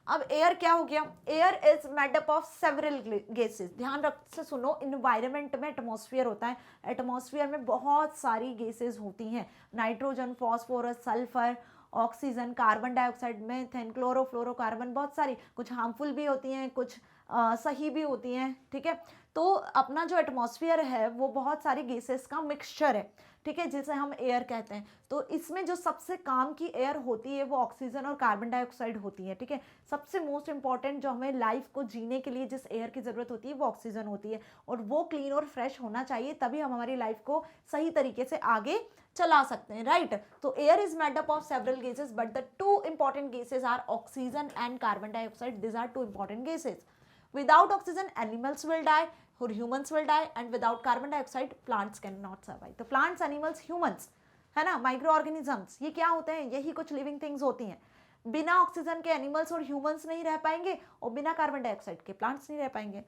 अब एयर क्या हो गया, air is made up of several gases. ध्यान रख से सुनो, इन्वायरमेंट में एटमॉस्फेयर होता है, एटमॉस्फेयर में बहुत सारी गैसेस होती हैं, nitrogen, phosphorus, sulphur, oxygen, carbon dioxide, methane, chlorofluorocarbon, बहुत सारी, कुछ हार्मफुल भी होती हैं, कुछ सही भी होती हैं, ठीक है। तो अपना जो एटमॉस्फेयर है वो बहुत सारी गैसेस का मिक्सचर है, ठीक है, जिसे हम एयर कहते हैं। तो इसमें जो सबसे काम की एयर होती है वो ऑक्सीजन और कार्बन डाइऑक्साइड होती है, ठीक है। सबसे मोस्ट इंपॉर्टेंट जो हमें लाइफ को जीने के लिए जिस एयर की ज़रूरत होती है वो ऑक्सीजन होती है, और वो क्लीन और फ्रेश होना चाहिए, तभी हम हमारी लाइफ को सही तरीके से आगे चला सकते हैं, राइट। तो air is made up of several gases, but the two important gases are oxygen and carbon dioxide. This are two important gases. Without oxygen, animals will die, or humans will die, and without carbon dioxide, plants cannot survive. तो plants, animals, humans, है ना, माइक्रो ऑर्गेनिजम्स, ये क्या होते हैं? यही कुछ लिविंग थिंग्स होती हैं. बिना ऑक्सीजन के एनिमल्स और ह्यूमंस नहीं रह पाएंगे, और बिना कार्बन डाइऑक्साइड के प्लांट्स नहीं रह पाएंगे.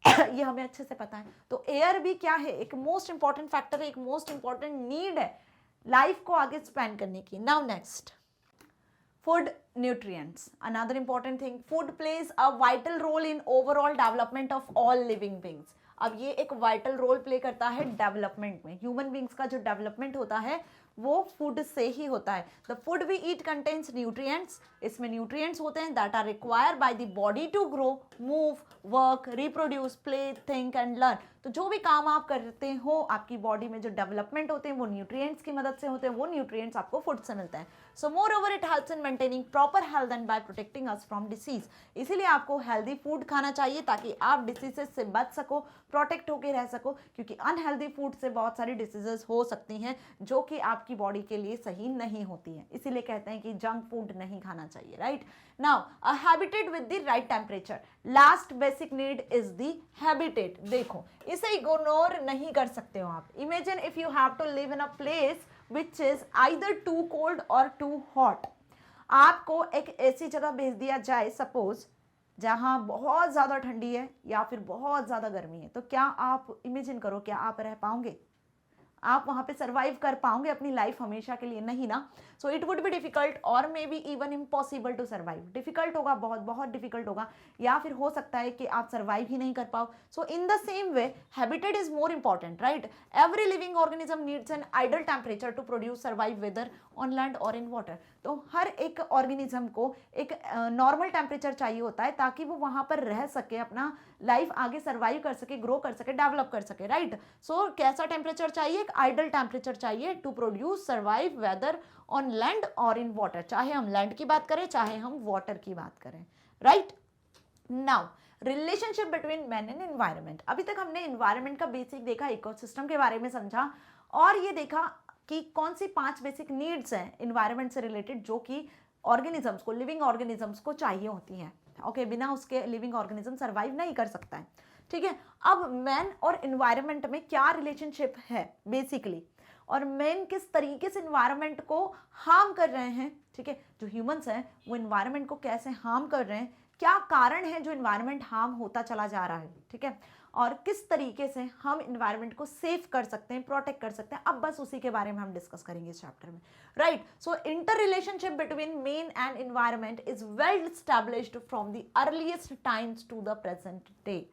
ये हमें अच्छे से पता है. तो एयर भी क्या है? एक मोस्ट इंपॉर्टेंट फैक्टर है, एक मोस्ट इंपॉर्टेंट नीड है लाइफ को आगे स्पेंड करने की. Now next, food nutrients, another important thing. Food plays a vital role in overall development of all living beings. अब ये एक वाइटल रोल प्ले करता है डेवलपमेंट में. ह्यूमन बींग्स का जो डेवलपमेंट होता है वो फूड से ही होता है. The food we eat contains nutrients. इसमें न्यूट्रिएंट्स होते हैं that are required by the body to grow, move, work, reproduce, play, think and learn. तो जो भी काम आप करते हो, आपकी बॉडी में जो डेवलपमेंट होते हैं वो न्यूट्रिएंट्स की मदद से होते हैं. वो न्यूट्रिएंट्स आपको फूड से मिलते हैं. So moreover it helps in maintaining proper health and by protecting us from disease. इसीलिए आपको हेल्दी फूड खाना चाहिए ताकि आप डिसीजेस से बच सको, प्रोटेक्ट होकर रह सको, क्योंकि अनहेल्दी फूड से बहुत सारी डिसीजेस हो सकती हैं जो कि आपकी बॉडी के लिए सही नहीं होती हैं. इसीलिए कहते हैं कि जंक फूड नहीं खाना चाहिए, right. Now a habitat with the right temperature. Last basic need is the habitat. देखो, इसे इग्नोर नहीं कर सकते हो आप. Imagine if you have to live in a place which is either too cold or too hot. आपको एक ऐसी जगह भेज दिया जाए सपोज जहां बहुत ज़्यादा ठंडी है या फिर बहुत ज़्यादा गर्मी है, तो क्या आप इमेजिन करो, क्या आप रह पाओगे? आप वहाँ पे सर्वाइव कर पाओगे अपनी लाइफ हमेशा के लिए? नहीं ना. So it would be difficult और may be even impossible to survive. Difficult होगा, बहुत बहुत डिफिकल्ट होगा, या फिर हो सकता है कि आप सर्वाइव ही नहीं कर पाओ. So in the same way habitat is more important, right. Every living organism needs an ideal temperature to produce survive weather on land और इन वाटर. तो हर एक ऑर्गेनिज्म को एक नॉर्मल टेम्परेचर चाहिए होता है ताकि वो वहाँ पर रह सके, अपना लाइफ आगे सर्वाइव कर सके, ग्रो कर सके, डेवलप कर सके, राइट. सो कैसा टेम्परेचर चाहिए? एक आइडल टेम्परेचर चाहिए to produce survive weather on land और इन वाटर. चाहे हम लैंड की बात करें, चाहे हम वाटर की बात करें, right. Now relationship between man and environment. अभी तक हमने एनवायरनमेंट का बेसिक देखा, इकोसिस्टम के बारे में समझा, और ये देखा कि कौन सी 5 बेसिक नीड्स हैं एनवायरनमेंट से रिलेटेड जो कि ऑर्गेनिजम्स को, लिविंग ऑर्गेनिजम्स को चाहिए होती हैं. ओके, बिना उसके लिविंग ऑर्गेनिज्म सर्वाइव नहीं कर सकता है, ठीक है. अब मैन और एनवायरनमेंट में क्या रिलेशनशिप है बेसिकली, और मैन किस तरीके से एनवायरनमेंट को हार्म कर रहे हैं, ठीक है. जो ह्यूमंस हैं वो एनवायरनमेंट को कैसे हार्म कर रहे हैं, क्या कारण है जो एनवायरनमेंट हार्म होता चला जा रहा है, ठीक है, और किस तरीके से हम एनवायरनमेंट को सेफ कर सकते हैं, प्रोटेक्ट कर सकते हैं. अब बस उसी के बारे में हम डिस्कस करेंगे इस चैप्टर में, right. So inter relationship between man and environment is well established from the earliest times to the present day.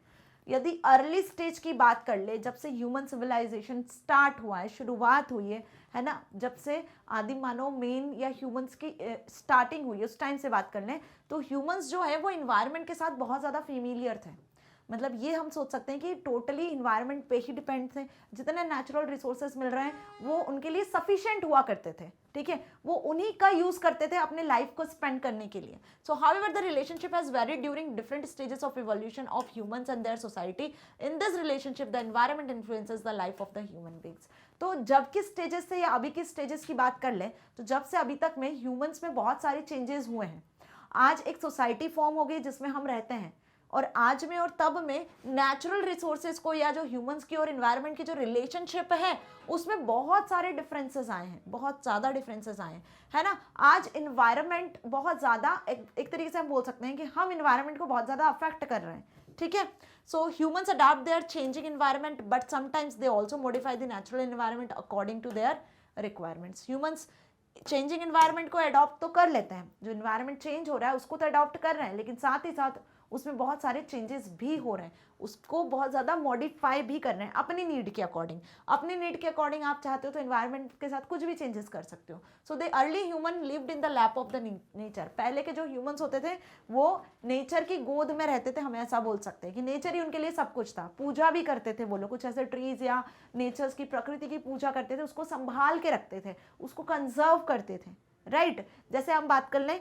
यदि अर्ली स्टेज की बात कर ले, जब से ह्यूमन सिविलाइजेशन स्टार्ट हुआ है, शुरुआत हुई है ना, जब से आदि मानव मेन या ह्यूमंस की स्टार्टिंग हुई है, उस टाइम से बात कर लें, तो ह्यूमंस जो है वो इन्वायरमेंट के साथ बहुत ज़्यादा फेमिलियर थे. मतलब ये हम सोच सकते हैं कि टोटली इन्वायरमेंट पे ही डिपेंड थे. जितने नेचुरल रिसोर्सेज मिल रहे हैं वो उनके लिए सफिशिएंट हुआ करते थे, ठीक है. वो उन्हीं का यूज करते थे अपने लाइफ को स्पेंड करने के लिए. So however the relationship has varied during different stages of evolution of humans and their society. In this relationship the environment influences the life of the human beings. तो जब किस स्टेजेस से या अभी किस स्टेजेस की बात कर लें, तो जब से अभी तक में ह्यूमंस में बहुत सारे चेंजेस हुए हैं. आज एक सोसाइटी फॉर्म हो गई जिसमें हम रहते हैं, और आज में और तब में नेचुरल रिसोर्सेज को या जो ह्यूमंस की और एनवायरनमेंट की जो रिलेशनशिप है उसमें बहुत सारे डिफरेंसेस आए हैं, बहुत ज़्यादा डिफरेंसेस आए हैं, है ना. आज इन्वायरमेंट बहुत ज़्यादा एक तरीके से हम बोल सकते हैं कि हम इन्वायरमेंट को बहुत ज़्यादा अफेक्ट कर रहे हैं, ठीक है. So humans adopt their changing environment, but sometimes they also modify the natural environment according to their requirements. Humans changing environment को अडॉप्ट तो कर लेते हैं, जो इन्वायरमेंट चेंज हो रहा है उसको तो अडॉप्ट कर रहे हैं, लेकिन साथ ही साथ उसमें बहुत सारे चेंजेस भी हो रहे हैं, उसको बहुत ज़्यादा मॉडिफाई भी कर रहे हैं अपनी नीड के अकॉर्डिंग। अपनी नीड के अकॉर्डिंग आप चाहते हो तो एनवायरनमेंट के साथ कुछ भी चेंजेस कर सकते हो। So the early human lived in the lap of the nature. पहले के जो ह्यूमंस होते थे वो नेचर की गोद में रहते थे, हम ऐसा बोल सकते हैं कि नेचर ही उनके लिए सब कुछ था। पूजा भी करते थे वो लोग, कुछ ऐसे ट्रीज या नेचर्स की, प्रकृति की पूजा करते थे, उसको संभाल के रखते थे, उसको कंजर्व करते थे, राइट। जैसे हम बात कर लें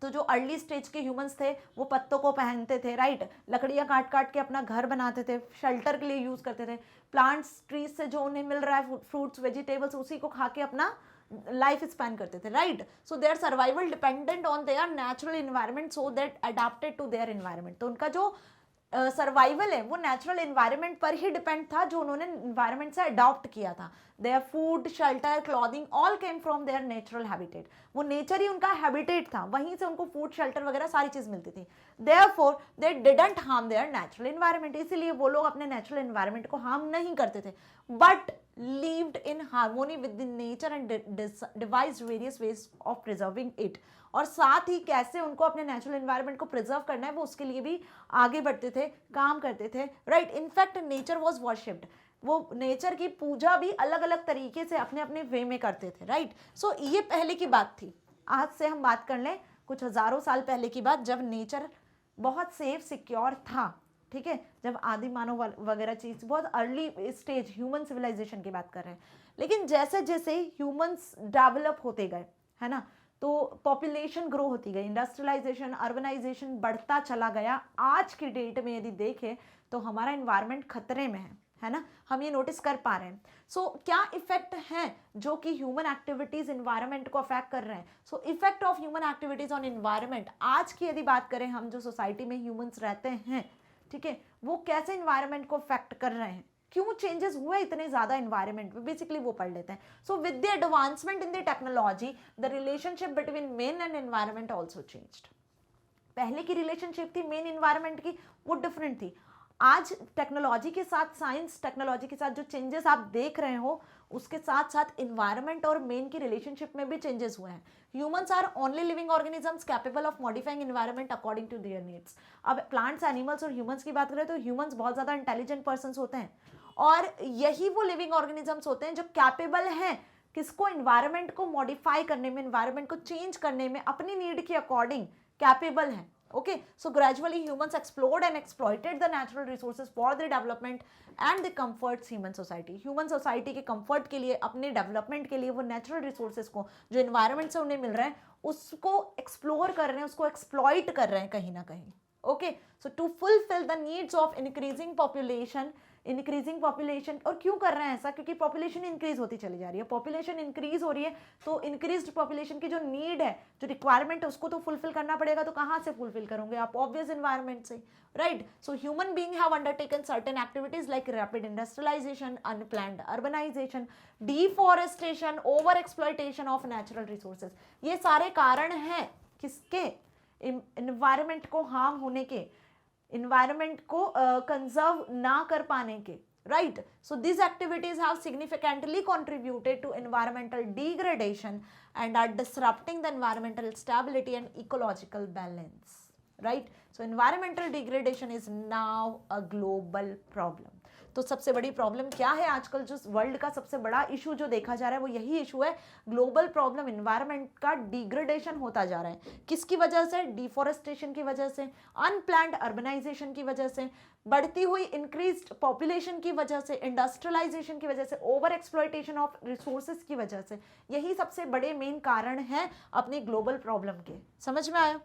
तो जो अर्ली स्टेज के ह्यूमंस थे वो पत्तों को पहनते थे, राइट, लकड़ियाँ काट काट के अपना घर बनाते थे, शेल्टर के लिए यूज़ करते थे, प्लांट्स ट्रीज से जो उन्हें मिल रहा है फ्रूट्स वेजिटेबल्स उसी को खा के अपना लाइफ स्पैन करते थे, right. So their survival dependent on their natural environment so that adapted to their environment. तो उनका जो सर्वाइवल है वो नेचुरल इन्वायरमेंट पर ही डिपेंड था जो उन्होंने इन्वायरमेंट से अडॉप्ट किया था। Their food shelter clothing all came from there natural habitat. वो नेचर ही उनका हैबिटेट था, वहीं से उनको फूड शेल्टर वगैरह सारी चीज मिलती थी। Therefore they didn't harm there natural environment. इसीलिए वो लोग अपने नेचुरल इन्वायरमेंट को हार्म नहीं करते थे, but lived in harmony with the nature and devised various ways of preserving it। और साथ ही कैसे उनको अपने नेचुरल एनवायरनमेंट को प्रिजर्व करना है वो उसके लिए भी आगे बढ़ते थे, काम करते थे, right. In fact nature was worshipped. वो नेचर की पूजा भी अलग अलग तरीके से अपने अपने वे में करते थे, राइट। सो ये पहले की बात थी। आज से हम बात कर लें कुछ हजारों साल पहले की बात, जब नेचर बहुत सेफ सिक्योर था, ठीक है, जब आदि मानव वगैरह चीज, बहुत अर्ली स्टेज ह्यूमन सिविलाइजेशन की बात कर रहे हैं। लेकिन जैसे जैसे ह्यूमंस डेवलप होते गए, है ना, तो पॉपुलेशन ग्रो होती गई, इंडस्ट्रियलाइजेशन अर्बनाइजेशन बढ़ता चला गया। आज की डेट में यदि देखें तो हमारा एनवायरनमेंट खतरे में है ना, हम ये नोटिस कर पा रहे हैं। सो क्या इफेक्ट हैं जो कि ह्यूमन एक्टिविटीज एनवायरनमेंट को अफेक्ट कर रहे हैं। So effect of human activities on environment, आज की यदि बात करें, हम जो सोसाइटी में ह्यूमंस रहते हैं, ठीक है, वो कैसे एनवायरनमेंट को अफेक्ट कर रहे हैं, क्यों चेंजेस हुए इतने ज्यादा एनवायरनमेंट में, बेसिकली वो पढ़ लेते हैं। So with the advancement in the technology the relationship between main and environment also changed. पहले की रिलेशनशिप थी मेन एनवायरनमेंट की, वो डिफरेंट थी। आज टेक्नोलॉजी के साथ, साइंस टेक्नोलॉजी के साथ जो चेंजेस आप देख रहे हो, उसके साथ साथ इन्वायरमेंट और मेन की रिलेशनशिप में भी चेंजेस हुए हैं। Humans are only living organisms capable of modifying environment according to their needs. अब प्लांट्स, एनिमल्स और ह्यूमंस की बात करें तो ह्यूमंस बहुत ज़्यादा इंटेलिजेंट पर्सन्स होते हैं, और यही वो लिविंग ऑर्गेनिजम्स होते हैं जो कैपेबल हैं किसको, इन्वायरमेंट को मॉडिफाई करने में, इन्वायरमेंट को चेंज करने में, अपनी नीड के अकॉर्डिंग कैपेबल हैं। Okay, so gradually humans explored and exploited the natural resources for their development and the comforts human society। human society के comfort के लिए, अपने development के लिए वो natural resources को जो environment से उन्हें मिल रहा है उसको explore कर रहे हैं, उसको exploit कर रहे हैं कहीं ना कहीं। Okay, so to fulfill the needs of increasing population, और क्यों कर रहे हैं ऐसा, क्योंकि पॉपुलेशन इंक्रीज होती चली जा रही है। पॉपुलेशन इंक्रीज हो रही है तो इंक्रीज्ड पॉपुलेशन की जो नीड है, जो रिक्वायरमेंट है, उसको तो फुलफिल करना पड़ेगा। तो कहाँ से फुलफिल करोगे आप, ऑब्वियस एनवायरनमेंट से, right. So human being have undertaken certain activities like rapid industrialisation, unplanned urbanisation, deforestation, over exploitation of natural resources. ये सारे कारण हैं किसके, एनवायरनमेंट को हार्म होने के, इन्वायरमेंट को कंजर्व ना कर पाने के, right. So this activities have significantly contributed to environmental degradation and are disrupting the environmental stability and ecological balance, right. So environmental degradation is now a global problem. तो सबसे बड़ी प्रॉब्लम क्या है आजकल, जो वर्ल्ड का सबसे बड़ा इशू जो देखा जा रहा है वो यही इशू है, ग्लोबल प्रॉब्लम, एनवायरनमेंट का डिग्रेडेशन होता जा रहा है। किसकी वजह से, डिफॉरेस्टेशन की वजह से, अनप्लान्ड अर्बनाइजेशन की वजह से, बढ़ती हुई इंक्रीज्ड पॉपुलेशन की वजह से, इंडस्ट्रियलाइजेशन की वजह से, ओवर एक्सप्लॉयटेशन ऑफ रिसोर्सेज की वजह से। यही सबसे बड़े मेन कारण हैं अपने ग्लोबल प्रॉब्लम के। समझ में आया।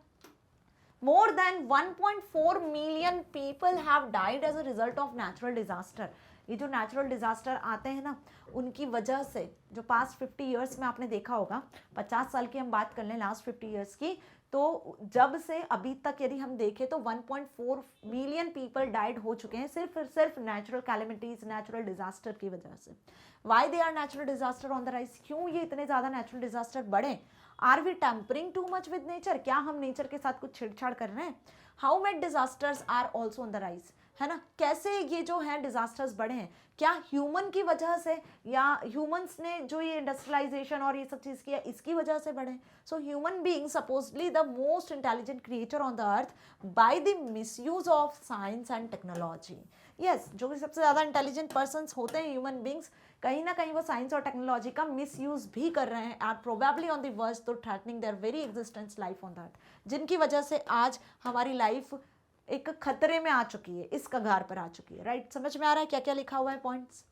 More than 1.4 million people have died as a result of natural disaster। ये जो नेचुरल डिजास्टर आते हैं ना, उनकी वजह से जो पास्ट 50 ईयर्स में आपने देखा होगा, 50 साल की हम बात कर लें, लास्ट 50 ईयर्स की, तो जब से अभी तक यदि हम देखें तो 1.4 मिलियन पीपल डाइड हो चुके हैं सिर्फ नेचुरल कैलेमिटीज, नेचुरल डिजास्टर की वजह से। Why they are natural disaster on the rise, क्यों ये इतने ज़्यादा नेचुरल डिजास्टर बढ़े। Are we tampering too much with nature, क्या हम नेचर के साथ कुछ छेड़छाड़ कर रहे हैं? How made disasters are also on the rise, है ना, कैसे ये जो है डिजास्टर्स बढ़े हैं, क्या ह्यूमन की वजह से या ह्यूमंस ने जो ये इंडस्ट्रियलाइजेशन और ये सब चीज़ किया इसकी वजह से बढ़े? सो human being supposedly the most intelligent creature on the earth by the misuse of science and technology. Yes, जो कि सबसे ज़्यादा इंटेलिजेंट पर्सन्स होते हैं ह्यूमन बींग्स, कहीं ना कहीं वो साइंस और टेक्नोलॉजी का मिसयूज भी कर रहे हैं, are probably on the verge to threatening their very existence life on the earth, जिनकी वजह से आज हमारी लाइफ एक खतरे में आ चुकी है, इस कगार पर आ चुकी है। राइट, समझ में आ रहा है क्या क्या लिखा हुआ है points?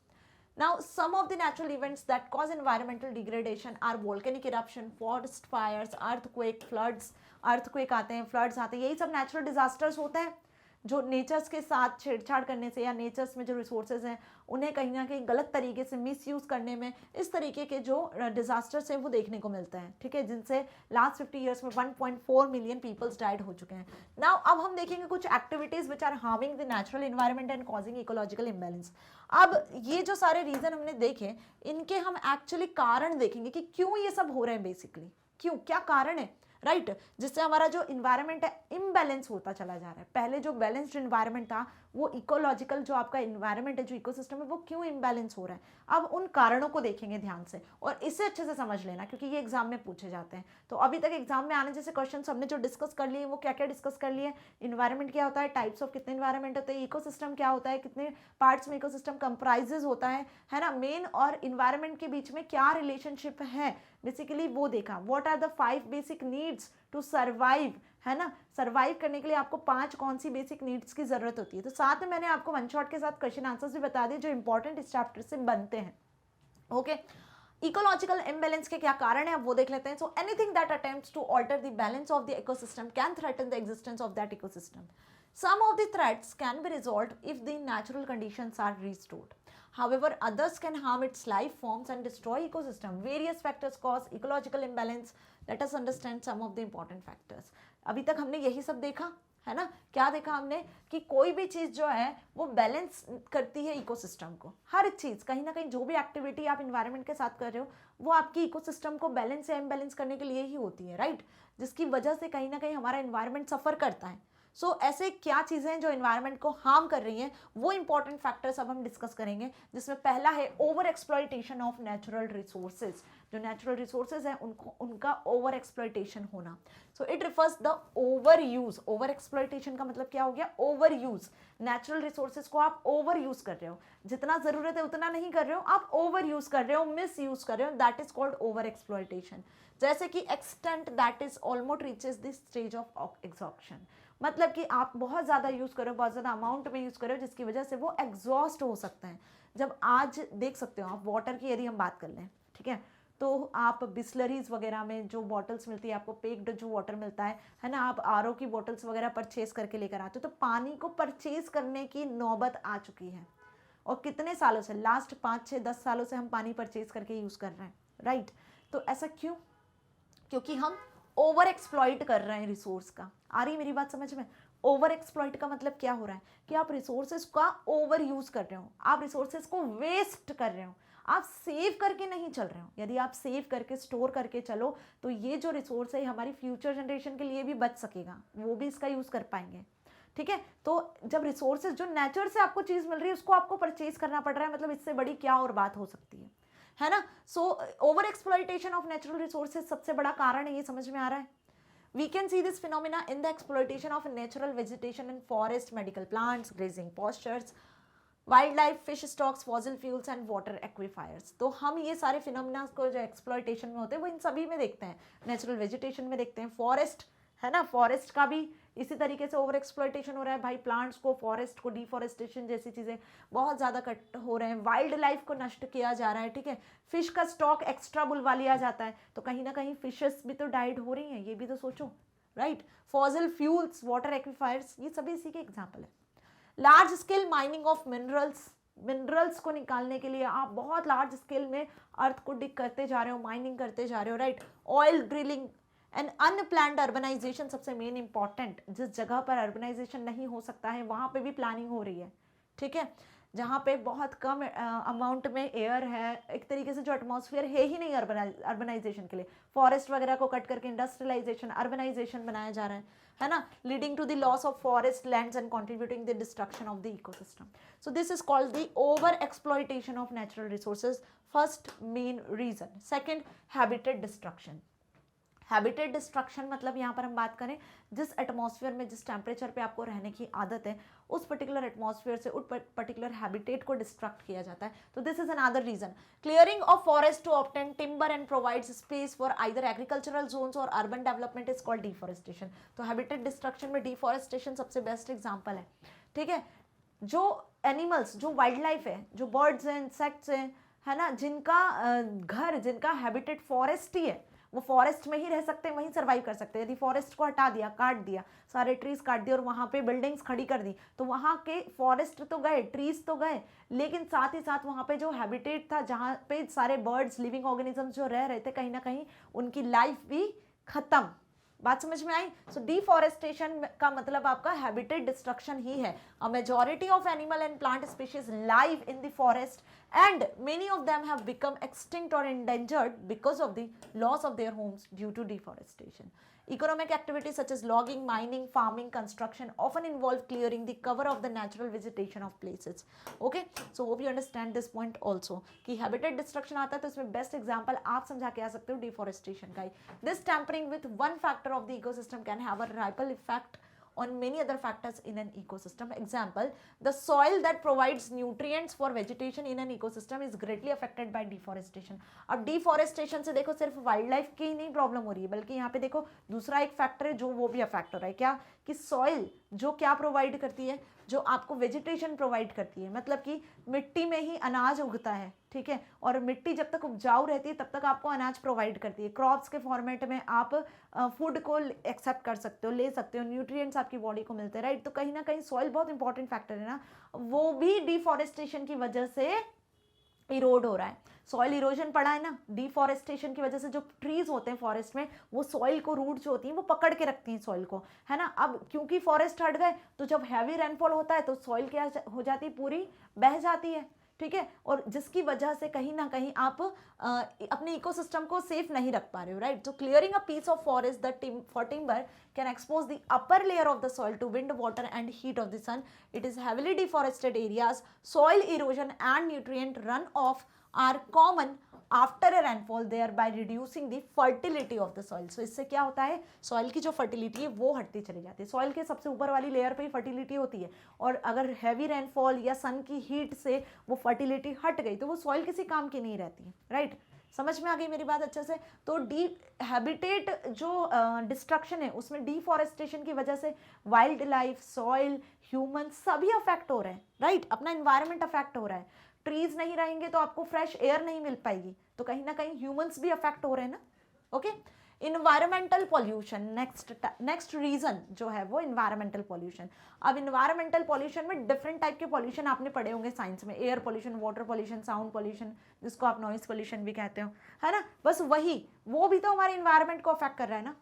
Now, some of the natural events that cause environmental degradation are volcanic eruption, forest fires, earthquake, floods, earthquake आते हैं, floods आते हैं, यही सब natural disasters होते हैं जो नेचर्स के साथ छेड़छाड़ करने से या नेचर्स में जो रिसोर्सेज हैं उन्हें कहीं ना कहीं गलत तरीके से मिसयूज करने में इस तरीके के जो डिजास्टर्स हैं वो देखने को मिलते हैं, ठीक है, जिनसे लास्ट 50 ईयर्स में 1.4 मिलियन पीपल्स डाइड हो चुके हैं। नाउ अब हम देखेंगे कुछ activities which are harming the natural environment and causing ecological imbalance. अब ये जो सारे रीजन हमने देखे, इनके हम एक्चुअली कारण देखेंगे कि क्यों ये सब हो रहे हैं, बेसिकली क्यों, क्या कारण है, राइट, जिससे हमारा जो इन्वायरमेंट है इम्बैलेंस होता चला जा रहा है। पहले जो बैलेंस्ड इन्वायरमेंट था वो इकोलॉजिकल जो आपका इन्वायरमेंट है, जो इकोसिस्टम है, वो क्यों इम्बैलेंस हो रहा है, अब उन कारणों को देखेंगे ध्यान से और इसे अच्छे से समझ लेना क्योंकि ये एग्जाम में पूछे जाते हैं। तो अभी तक एग्जाम में आने जैसे क्वेश्चन हमने जो डिस्कस कर लिए वो क्या क्या डिस्कस कर लिए, इन्वायरमेंट क्या होता है, टाइप्स ऑफ कितने इन्वायरमेंट होते हैं, इकोसिस्टम क्या होता है, कितने पार्ट्स में इकोसिस्टम कंप्राइजेज होता है ना, मेन और इन्वायरमेंट के बीच में क्या रिलेशनशिप है, बेसिकली वो देखा। What are the 5 basic needs to survive, है ना, सर्वाइव करने के लिए आपको 5 कौन सी बेसिक नीड्स की जरूरत होती है। तो साथ में मैंने आपको वन शॉट के साथ क्वेश्चन आंसर्स भी बता दिए जो इंपॉर्टेंट इस चैप्टर से बनते हैं। ओके, इकोलॉजिकल इम्बैलेंस के क्या कारण है अब वो देख लेते हैं। So anything that attempts to alter the balance of the ecosystem can threaten the existence of that ecosystem. Some of the threats can be resolved if the natural conditions are restored. However, others can harm its life forms and destroy ecosystem. Various factors cause ecological imbalance. Let us understand some of the important factors. अभी तक हमने यही सब देखा है ना, क्या देखा हमने कि कोई भी चीज़ जो है वो बैलेंस करती है इकोसिस्टम को। हर चीज़ कहीं ना कहीं जो भी एक्टिविटी आप इन्वायरमेंट के साथ कर रहे हो वो आपकी इकोसिस्टम को बैलेंस या इम्बैलेंस करने के लिए ही होती है, राइट, जिसकी वजह से कहीं ना कहीं हमारा इन्वायरमेंट सफ़र करता है। सो ऐसे क्या चीज़ें हैं जो इन्वायरमेंट को हार्म कर रही हैं, वो इंपॉर्टेंट फैक्टर्स अब हम डिस्कस करेंगे, जिसमें पहला है over exploitation of natural resources. जो नेचुरल रिसोर्सेज हैं उनका ओवर एक्सप्लॉयटेशन होना। So it refers the over use. Over exploitation का मतलब क्या हो गया, ओवर यूज। नेचुरल रिसोर्सेज को आप ओवर यूज कर रहे हो, जितना जरूरत है उतना नहीं कर रहे हो, आप ओवर यूज कर रहे हो, मिस यूज कर रहे हो, that is called over exploitation. जैसे कि extent that is almost reaches the stage of exhaustion, मतलब कि आप बहुत ज़्यादा यूज़ करो, बहुत ज़्यादा अमाउंट में यूज़ करो, जिसकी वजह से वो एग्जॉस्ट हो सकते हैं। जब आज देख सकते हो आप वाटर की यदि हम बात कर लें, ठीक है, तो आप बिस्लरीज वगैरह में जो बॉटल्स मिलती है, आपको पेक्ड जो वाटर मिलता है ना, आप आरओ की बॉटल्स वगैरह परचेज करके लेकर आते हो, तो पानी को परचेज करने की नौबत आ चुकी है। और कितने सालों से, लास्ट 5, 6, 10 सालों से हम पानी परचेज करके यूज़ कर रहे हैं, राइट। तो ऐसा क्यों, क्योंकि हम ओवर एक्सप्लॉइट कर रहे हैं रिसोर्स का। आ रही मेरी बात समझ में? ओवर एक्सप्लॉइट का मतलब क्या हो रहा है कि आप रिसोर्सेज का ओवर यूज कर रहे हो, आप रिसोर्सेज को वेस्ट कर रहे हो, आप सेव करके नहीं चल रहे हो। यदि आप सेव करके स्टोर करके चलो तो ये जो रिसोर्स है हमारी फ्यूचर जनरेशन के लिए भी बच सकेगा, वो भी इसका यूज कर पाएंगे, ठीक है। तो जब रिसोर्सेज जो नेचर से आपको चीज मिल रही है उसको आपको परचेज करना पड़ रहा है, मतलब इससे बड़ी क्या और बात हो सकती है ना। So over exploitation of natural resources सबसे बड़ा कारण है, ये समझ में आ रहा है। We can see this phenomena in the exploitation of natural vegetation in forest, medical plants, grazing pastures, wildlife, fish stocks, fossil fuels and water aquifers। तो हम ये सारे फिनोमिना को जो एक्सप्लॉयटेशन में होते हैं वो इन सभी में देखते हैं, नेचुरल वेजिटेशन में देखते हैं, फॉरेस्ट है ना, फॉरेस्ट का भी इसी तरीके से ओवर एक्सप्लॉयटेशन हो रहा है भाई, प्लांट्स को, फॉरेस्ट को, डिफॉरेस्टेशन जैसी चीज़ें बहुत ज़्यादा कट हो रहे हैं, वाइल्ड लाइफ को नष्ट किया जा रहा है, ठीक है। फिश का स्टॉक एक्स्ट्रा बुलवा लिया जाता है, तो कहीं ना कहीं फिशेस भी तो डाइड हो रही हैं, ये भी तो सोचो, right. Fossil fuels, water aquifers, ये सभी इसी के एग्जाम्पल है। Large scale mining of minerals को निकालने के लिए आप बहुत लार्ज स्केल में अर्थ को डिग करते जा रहे हो, माइनिंग करते जा रहे हो, right. Oil drilling and unplanned urbanisation सबसे मेन इंपॉर्टेंट, जिस जगह पर अर्बनाइजेशन नहीं हो सकता है वहां पे भी प्लानिंग हो रही है, ठीक है। जहाँ पे बहुत कम अमाउंट में एयर है, एक तरीके से जो एटमॉस्फेयर है ही नहीं अर्बनाइजेशन के लिए, फॉरेस्ट वगैरह को कट करके इंडस्ट्रियलाइजेशन, अर्बनाइजेशन बनाया जा रहा है ना, leading to the loss of forest lands and contributing the destruction of the ecosystem. So this is called the over exploitation of natural resources, first main reason. Second, habitat destruction. Habitat destruction मतलब यहाँ पर हम बात करें जिस एटमॉस्फेयर में, जिस टेम्परेचर पे आपको रहने की आदत है, उस पर्टिकुलर एटमॉस्फेयर से उस पर्टिकुलर हैबिटेट को डिस्ट्रक्ट किया जाता है. तो this is another reason. Clearing of forest to obtain timber and provides space for either agricultural zones और urban development is called deforestation. तो हैबिटेट डिस्ट्रक्शन में डिफॉरेस्टेशन सबसे बेस्ट एग्जाम्पल है. ठीक है, जो एनिमल्स, जो वाइल्ड लाइफ है, जो बर्ड्स हैं, इंसेक्ट्स हैं, है ना, जिनका घर, जिनका हैबिटेट फॉरेस्ट ही है, वो फॉरेस्ट में ही रह सकते हैं, वहीं सर्वाइव कर सकते हैं. यदि फॉरेस्ट को हटा दिया, काट दिया, सारे ट्रीज काट दिए और वहाँ पे बिल्डिंग्स खड़ी कर दी, तो वहाँ के फॉरेस्ट तो गए, ट्रीज तो गए, लेकिन साथ ही साथ वहाँ पे जो हैबिटेट था, जहाँ पे सारे बर्ड्स, लिविंग ऑर्गेनिजम्स जो रह रहे थे, कहीं ना कहीं उनकी लाइफ भी खत्म. बात समझ में आई? सो डिफॉरेस्टेशन का मतलब आपका हैबिटेट डिस्ट्रक्शन ही है. A majority of animal and plant species live in the forest and many of them have become extinct or endangered because of the loss of their homes due to deforestation. Economic activities such as logging, mining, farming, construction often involve clearing the cover of the natural vegetation of places. Okay, so hope you understand this point also कि habitat destruction आता है तो इसमें best example आप समझा के आ सकते हो deforestation का ही. This tampering with one factor of the ecosystem can have a ripple effect on many other factors in an ecosystem. Example, the soil that provides nutrients for vegetation in an ecosystem is greatly affected by deforestation. अब deforestation से देखो सिर्फ वाइल्ड लाइफ की ही नहीं प्रॉब्लम हो रही है, बल्कि यहाँ पे देखो दूसरा एक फैक्टर है जो वो भी अफेक्ट हो रहा है. क्या? कि सॉइल जो क्या प्रोवाइड करती है, जो आपको वेजिटेशन प्रोवाइड करती है, मतलब कि मिट्टी में ही अनाज उगता है. ठीक है, और मिट्टी जब तक उपजाऊ रहती है तब तक आपको अनाज प्रोवाइड करती है. क्रॉप्स के फॉर्मेट में आप फूड को एक्सेप्ट कर सकते हो, ले सकते हो, न्यूट्रिएंट्स आपकी बॉडी को मिलते हैं. राइट, तो कहीं ना कहीं सॉइल बहुत इंपॉर्टेंट फैक्टर है ना, वो भी डिफॉरेस्टेशन की वजह से इरोड हो रहा है. सॉइल इरोजन पड़ा है ना, डिफॉरेस्टेशन की वजह से जो ट्रीज होते हैं फॉरेस्ट में, वो सॉइल को, रूट जो होती हैं वो पकड़ के रखती हैं सॉइल को, है ना. अब क्योंकि फॉरेस्ट हट गए तो जब हैवी रेनफॉल होता है तो सॉइल क्या हो जाती है, पूरी बह जाती है. ठीक है, और जिसकी वजह से कहीं ना कहीं आप अपने इकोसिस्टम को सेफ नहीं रख पा रहे हो. राइट, तो clearing a piece of forest for timber can expose the upper layer of the soil to wind, water and heat of the sun. It is heavily deforested areas. Soil erosion and nutrient runoff are common after a rainfall, thereby reducing the fertility of the soil. So इससे क्या होता है, सॉइल की जो फर्टिलिटी है वो हटती चली जाती है. सॉइल के सबसे ऊपर वाली लेयर पे ही फर्टिलिटी होती है, और अगर हैवी रेनफॉल या सन की हीट से वो फर्टिलिटी हट गई तो वो सॉइल किसी काम की नहीं रहती है. राइट, समझ में आ गई मेरी बात अच्छे से? तो हैबिटेट जो डिस्ट्रक्शन है उसमें डिफॉरेस्टेशन की वजह से वाइल्ड लाइफ, सॉइल, ह्यूमन सभी अफेक्ट हो रहे हैं. राइट, अपना इन्वायरमेंट अफेक्ट हो रहा है. ट्रीज नहीं रहेंगे तो आपको फ्रेश एयर नहीं मिल पाएगी, तो कहीं ना कहीं ह्यूमंस भी अफेक्ट हो रहे हैं ना. Okay, environmental pollution next reason जो है वो इन्वायरमेंटल पॉल्यूशन. अब इन्वायरमेंटल पॉल्यूशन में डिफरेंट टाइप के पॉल्यूशन आपने पढ़े होंगे साइंस में. Air pollution, water pollution, sound pollution, जिसको आप नॉइस पॉल्यूशन भी कहते हो, है ना. बस वही, वो भी तो हमारे इन्वायरमेंट को अफेक्ट कर रहा है ना.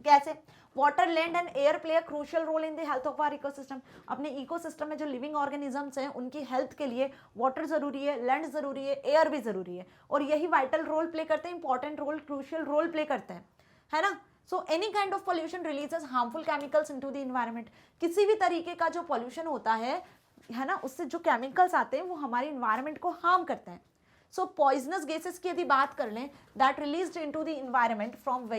कैसे? Water, land and air play a crucial role in the health of our ecosystem. अपने इकोसिस्टम में जो लिविंग ऑर्गेनिजम्स हैं उनकी हेल्थ के लिए वाटर जरूरी है, लैंड जरूरी है, एयर भी जरूरी है, और यही वाइटल रोल प्ले करते हैं, important role, crucial role play करते हैं, है ना. So any kind of pollution releases harmful chemicals into the environment. किसी भी तरीके का जो पॉल्यूशन होता है ना, उससे जो केमिकल्स आते हैं वो हमारे इन्वायरमेंट को हार्म करते हैं. सो पॉइजनस गैसेस की यदि बात कर लें, that released into the environment from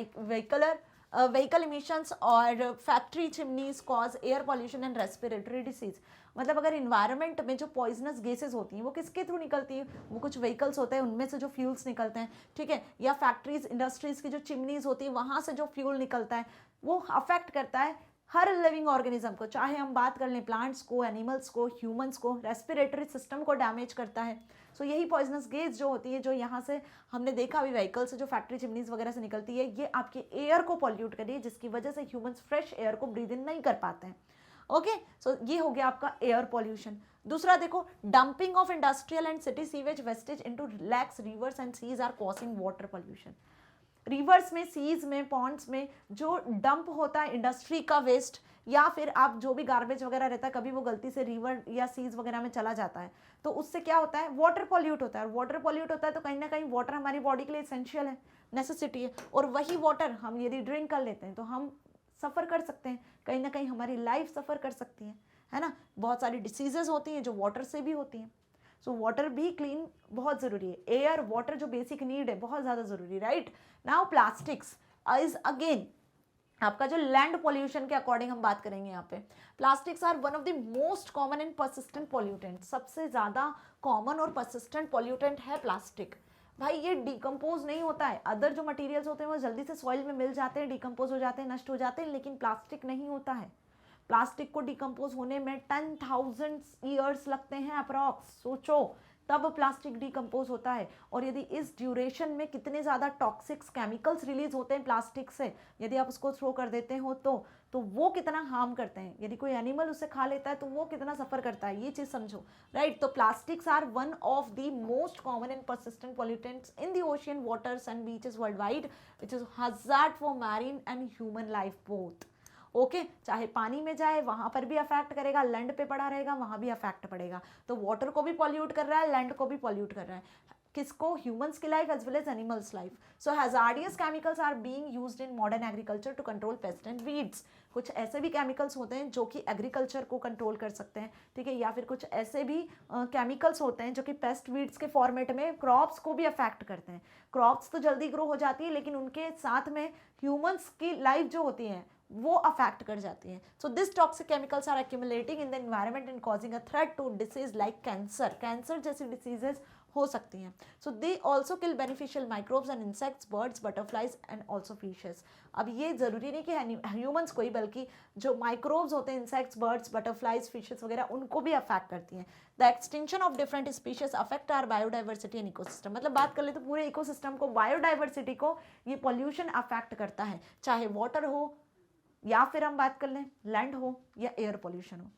vehicle emissions और factory chimneys cause air pollution and respiratory disease. मतलब अगर इन्वायरमेंट में जो पॉइजनस गैसेस होती हैं वो किसके थ्रू निकलती है, वो कुछ व्हीकल्स होते हैं उनमें से जो फ्यूल्स निकलते हैं. ठीक है, या फैक्ट्रीज, इंडस्ट्रीज की जो चिमनीज होती है वहाँ से जो फ्यूल निकलता है वो अफेक्ट करता है हर लिविंग ऑर्गेनिज्म को, चाहे हम बात कर लें प्लांट्स को, एनिमल्स को, ह्यूमंस को. रेस्पिरेटरी सिस्टम को डैमेज करता है. सो यही पॉइजनस गैस जो होती है, जो यहाँ से हमने देखा अभी व्हीकल से, जो फैक्ट्री चिमनीज वगैरह से निकलती है, ये आपके एयर को पॉल्यूट करिए, जिसकी वजह से ह्यूमंस फ्रेश एयर को ब्रीद इन नहीं कर पाते हैं. ओके, सो ये हो गया आपका एयर पॉल्यूशन. दूसरा देखो, dumping of industrial and city sewage wastage into lakes, rivers and seas are causing water pollution. Rivers में, सीज में, पॉन्ड्स में जो डंप होता है इंडस्ट्री का वेस्ट, या फिर आप जो भी गार्बेज वगैरह रहता है कभी वो गलती से रिवर या सीज वगैरह में चला जाता है, तो उससे क्या होता है, वाटर पॉल्यूट होता है। वाटर पॉल्यूट होता है तो कहीं ना कहीं वाटर हमारी बॉडी के लिए एसेंशियल है, नेसेसिटी है, और वही वाटर हम यदि ड्रिंक कर लेते हैं तो हम सफ़र कर सकते हैं, कहीं ना कहीं हमारी लाइफ सफ़र कर सकती है ना। बहुत सारी डिसीजेज होती हैं जो वाटर से भी होती हैं। सो वाटर भी क्लीन बहुत ज़रूरी है। एयर, वाटर जो बेसिक नीड है बहुत ज़्यादा ज़रूरी, right. Now plastics is again आपका जो लैंड पॉल्यूशन के अकॉर्डिंग हम बात करेंगे यहाँ पे, plastics are one of the most common and persistent pollutant. सबसे ज़्यादा कॉमन और परसिस्टेंट पॉल्यूटेंट है प्लास्टिक। भाई ये डिकम्पोज नहीं होता है, अदर जो मटेरियल्स होते हैं वो जल्दी से सॉइल में मिल जाते हैं, डिकम्पोज हो जाते हैं, नष्ट हो जाते हैं, लेकिन प्लास्टिक नहीं होता है। प्लास्टिक को डिकम्पोज होने में 10,000 ईयर्स लगते हैं अप्रॉक्स, सोचो, तब प्लास्टिक डिकम्पोज होता है। और यदि इस ड्यूरेशन में कितने ज़्यादा टॉक्सिक्स केमिकल्स रिलीज होते हैं प्लास्टिक से, यदि आप उसको थ्रो कर देते हो तो वो कितना हार्म करते हैं। यदि कोई एनिमल उसे खा लेता है तो वो कितना सफ़र करता है, ये चीज़ समझो, राइट। तो plastics are one of the most common and persistent pollutants in the ocean, waters and beaches world wide, which is hazard for marine and human life both. Okay, चाहे पानी में जाए वहां पर भी अफेक्ट करेगा, लैंड पे पड़ा रहेगा वहां भी अफेक्ट पड़ेगा। तो वाटर को भी पॉल्यूट कर रहा है, लैंड को भी पॉल्यूट कर रहा है, किसको, ह्यूमंस की life as well as animals life. So hazardous chemicals are being used in modern agriculture to control pest and weeds. कुछ ऐसे भी केमिकल्स होते हैं जो कि एग्रीकल्चर को कंट्रोल कर सकते हैं, ठीक है, या फिर कुछ ऐसे भी केमिकल्स होते हैं जो कि पेस्ट वीड्स के फॉर्मेट में क्रॉप्स को भी अफेक्ट करते हैं। क्रॉप्स तो जल्दी ग्रो हो जाती है लेकिन उनके साथ में ह्यूमंस की लाइफ जो होती है वो अफेक्ट कर जाती हैं। So this toxic chemicals are accumulating in the environment and causing a threat to disease like cancer. Cancer जैसी डिसीजेज हो सकती हैं। So they also kill beneficial microbes and insects, birds, butterflies and also fishes. अब ये ज़रूरी नहीं कि ह्यूमंस को ही, बल्कि जो माइक्रोब्स होते हैं, इंसेक्ट्स, बर्ड्स, बटरफ्लाइज, फिशेस वगैरह, उनको भी अफेक्ट करती हैं। The extinction of different species affect our biodiversity and ecosystem. मतलब बात कर ले तो पूरे इकोसिस्टम को, बायोडाइवर्सिटी को ये पॉल्यूशन अफेक्ट करता है, चाहे वाटर हो या फिर हम बात कर लें लैंड हो या एयर पॉल्यूशन हो।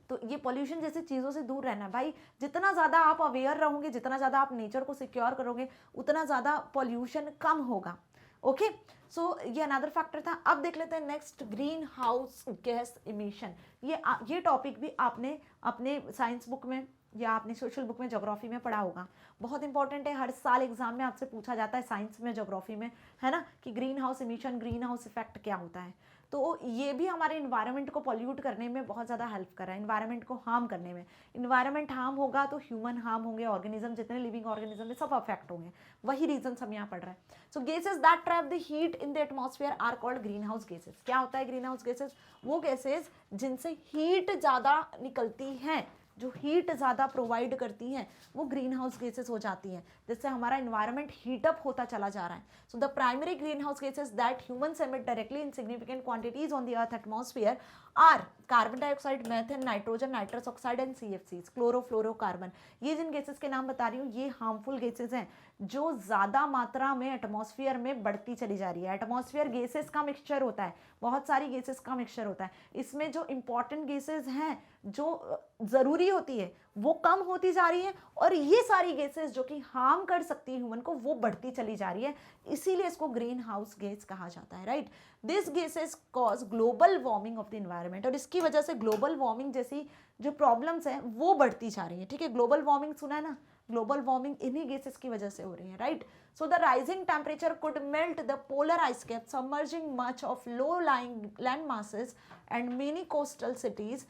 तो ये पॉल्यूशन जैसी चीज़ों से दूर रहना भाई। जितना ज़्यादा आप अवेयर रहोगे, जितना ज़्यादा आप नेचर को सिक्योर करोगे, उतना ज़्यादा पॉल्यूशन कम होगा। ओके, सो ये अनदर फैक्टर था। अब देख लेते हैं next, green house gas emission. ये टॉपिक भी आपने अपने साइंस बुक में या आपने सोशल बुक में, ज्योग्राफी में पढ़ा होगा। बहुत इंपॉर्टेंट है, हर साल एग्जाम में आपसे पूछा जाता है साइंस में, ज्योग्राफी में, है ना, कि green house emission, green house effect क्या होता है। तो ये भी हमारे इन्वायरमेंट को पॉल्यूट करने में बहुत ज़्यादा हेल्प कर रहा है, इन्वायरमेंट को हार्म करने में। इन्वायरमेंट हार्म होगा तो ह्यूमन हार्म होंगे, ऑर्गेनिज्म, जितने लिविंग ऑर्गेनिज्म है सब अफेक्ट होंगे। वही रीजन हम यहाँ पढ़ रहे हैं। So gases that trap the heat in the atmosphere are called greenhouse gases. क्या होता है ग्रीन हाउस गैसेज? वो गैसेज जिनसे हीट ज़्यादा निकलती हैं, जो हीट ज़्यादा प्रोवाइड करती हैं, वो ग्रीन हाउस गैसेस हो जाती हैं, जिससे हमारा इन्वायरमेंट हीटअप होता चला जा रहा है। So the primary green house gases that humans emit directly in significant quantities on the earth atmosphere are carbon dioxide, methane, nitrogen, nitrous oxide and CFCs, chlorofluorocarbon. ये जिन गैसेस के नाम बता रही हूँ ये हार्मफुल गैसेस हैं जो ज़्यादा मात्रा में एटमॉस्फेयर में बढ़ती चली जा रही है। एटमॉस्फेयर गैसेस का मिक्सचर होता है, बहुत सारी गैसेस का मिक्सचर होता है। इसमें जो इंपॉर्टेंट गैसेस हैं, जो ज़रूरी होती है, वो कम होती जा रही है, और ये सारी गैसेस जो कि हार्म कर सकती है ह्यूमन को, वो बढ़ती चली जा रही है। इसीलिए इसको ग्रीन हाउस गैस कहा जाता है, right. This gases cause global warming of the environment, और इसकी वजह से ग्लोबल वार्मिंग जैसी जो प्रॉब्लम्स हैं वो बढ़ती जा रही है, ठीक है। ग्लोबल वार्मिंग सुना है ना, ग्लोबल वार्मिंग इन्हीं गैसेस की वजह से हो रही है, right. So the rising temperature could melt the polar ice cap, submerging much of low lying land masses and many coastal cities